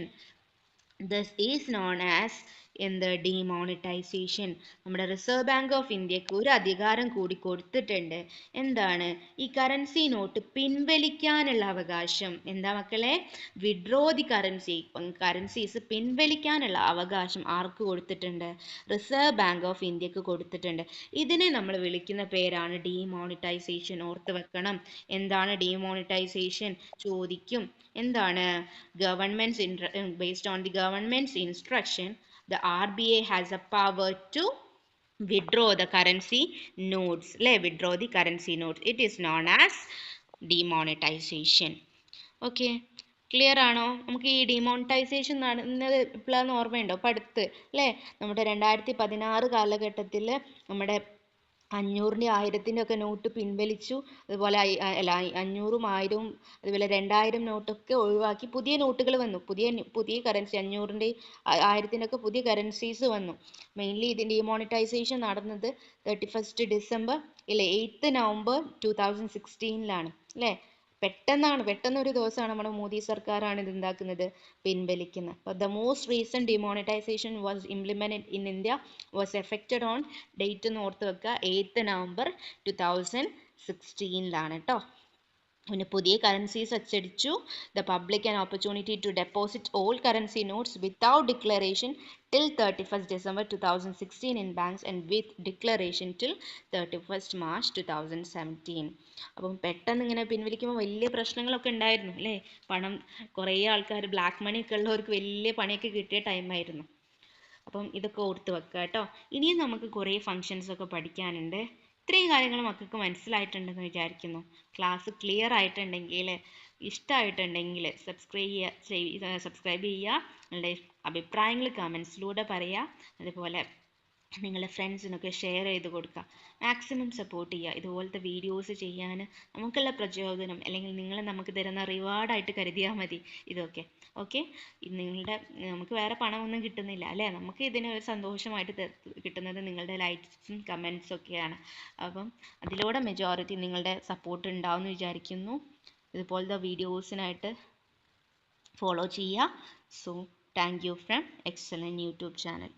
This is known as എന്ത് ഡിമോണിറ്റൈസേഷൻ. നമ്മുടെ റിസർവ് ബാങ്ക് ഓഫ് ഇന്ത്യക്ക് ഒരു അധികാരം കൂടി കൊടുത്തിട്ടുണ്ട്. എന്താണ്? ഈ കറൻസി നോട്ട് പിൻവലിക്കാനുള്ള അവകാശം. എന്താ മക്കളെ? വിഡ്രോ ദി കറൻസി, കറൻസീസ് പിൻവലിക്കാനുള്ള അവകാശം ആർക്ക് കൊടുത്തിട്ടുണ്ട്? റിസർവ് ബാങ്ക് ഓഫ് ഇന്ത്യക്ക് കൊടുത്തിട്ടുണ്ട്. ഇതിനെ നമ്മൾ വിളിക്കുന്ന പേരാണ് ഡിമോണിറ്റൈസേഷൻ. ഓർത്ത് വെക്കണം. എന്താണ് ഡിമോണിറ്റൈസേഷൻ? ചോദിക്കും. എന്താണ്? Government based on the government's instruction, the RBI has a power to withdraw the currency notes. Withdraw the currency notes. It is known as demonetization. Okay. Clear ആണോ? നമുക്ക് ഈ ഡിമോണിറ്റൈസേഷൻ നടന്നത് ഇപ്പോഴാണ് ഓർമ്മയുണ്ടോ? ഇപ്പം അടുത്ത് അല്ലേ, നമ്മുടെ 2016 കാലഘട്ടത്തിൽ നമ്മുടെ 500ൻ്റെ 1000ൻ്റെ ഒക്കെ നോട്ട് പിൻവലിച്ചു. അതുപോലെ അല്ല 500ഉം 1000ഉം അതുപോലെ 2000 നോട്ടൊക്കെ ഒഴിവാക്കി പുതിയ നോട്ടുകൾ വന്നു. പുതിയ കറൻസി 500ൻ്റെ 1000ത്തിൻ്റെ ഒക്കെ പുതിയ കറൻസീസ് വന്നു. മെയിൻലി ഇതിൻ്റെ ഡിമോണിറ്റൈസേഷൻ നടന്നത് 31 ഡിസംബർ 8 നവംബർ 2016 അല്ലേ. പെട്ടെന്നൊരു ദിവസമാണ് നമ്മുടെ മോദി സർക്കാരാണ് ഇത് ഉണ്ടാക്കുന്നത്, പിൻവലിക്കുന്നത്. അപ്പോൾ the most recent demonetisation was implemented in India was effected on date എന്ന് ഓർത്ത് വെക്കുക, 8 നവംബർ 2016 കേട്ടോ. പിന്നെ പുതിയ കറൻസീസ് അച്ചടിച്ചു. The public an opportunity to deposit old currency notes without declaration till 31st December 2016 in banks and with declaration till 31st March 2017. അപ്പം പെട്ടെന്ന് ഇങ്ങനെ പിൻവലിക്കുമ്പോൾ വലിയ പ്രശ്നങ്ങളൊക്കെ ഉണ്ടായിരുന്നു അല്ലേ. പണം കുറേ ആൾക്കാർ ബ്ലാക്ക് മണി ഒക്കെ ഉള്ളവർക്ക് വലിയ പണിയൊക്കെ കിട്ടിയ ടൈമായിരുന്നു. അപ്പം ഇതൊക്കെ ഓർത്ത് വെക്കുക കേട്ടോ. ഇനിയും നമുക്ക് കുറേ ഫങ്ഷൻസ് ഒക്കെ പഠിക്കാനുണ്ട്. ഇത്രയും കാര്യങ്ങൾ മക്കൾക്ക് മനസ്സിലായിട്ടുണ്ടെന്ന് വിചാരിക്കുന്നു. ക്ലാസ് ക്ലിയർ ആയിട്ടുണ്ടെങ്കിൽ, ഇഷ്ടമായിട്ടുണ്ടെങ്കിൽ സബ്സ്ക്രൈബ് ചെയ്യുക. നിങ്ങളുടെ അഭിപ്രായങ്ങൾ കമൻസിലൂടെ പറയുക. അതുപോലെ നിങ്ങളുടെ ഫ്രണ്ട്സിനൊക്കെ ഷെയർ ചെയ്ത് കൊടുക്കുക. മാക്സിമം സപ്പോർട്ട് ചെയ്യുക. ഇതുപോലത്തെ വീഡിയോസ് ചെയ്യാൻ നമുക്കുള്ള പ്രചോദനം അല്ലെങ്കിൽ നിങ്ങൾ നമുക്ക് തരുന്ന റിവാർഡായിട്ട് കരുതിയാൽ മതി ഇതൊക്കെ. ഓക്കെ. നമുക്ക് വേറെ പണമൊന്നും കിട്ടുന്നില്ല അല്ലേ. നമുക്ക് ഇതിന് ഒരു സന്തോഷമായിട്ട് കിട്ടുന്നത് നിങ്ങളുടെ ലൈക്സും കമൻസും ഒക്കെയാണ്. അപ്പം അതിലൂടെ മെജോറിറ്റി നിങ്ങളുടെ സപ്പോർട്ട് ഉണ്ടാവും എന്ന് വിചാരിക്കുന്നു. ഇതുപോലത്തെ വീഡിയോസിനായിട്ട് ഫോളോ ചെയ്യുക. So thank you from excellent YouTube channel.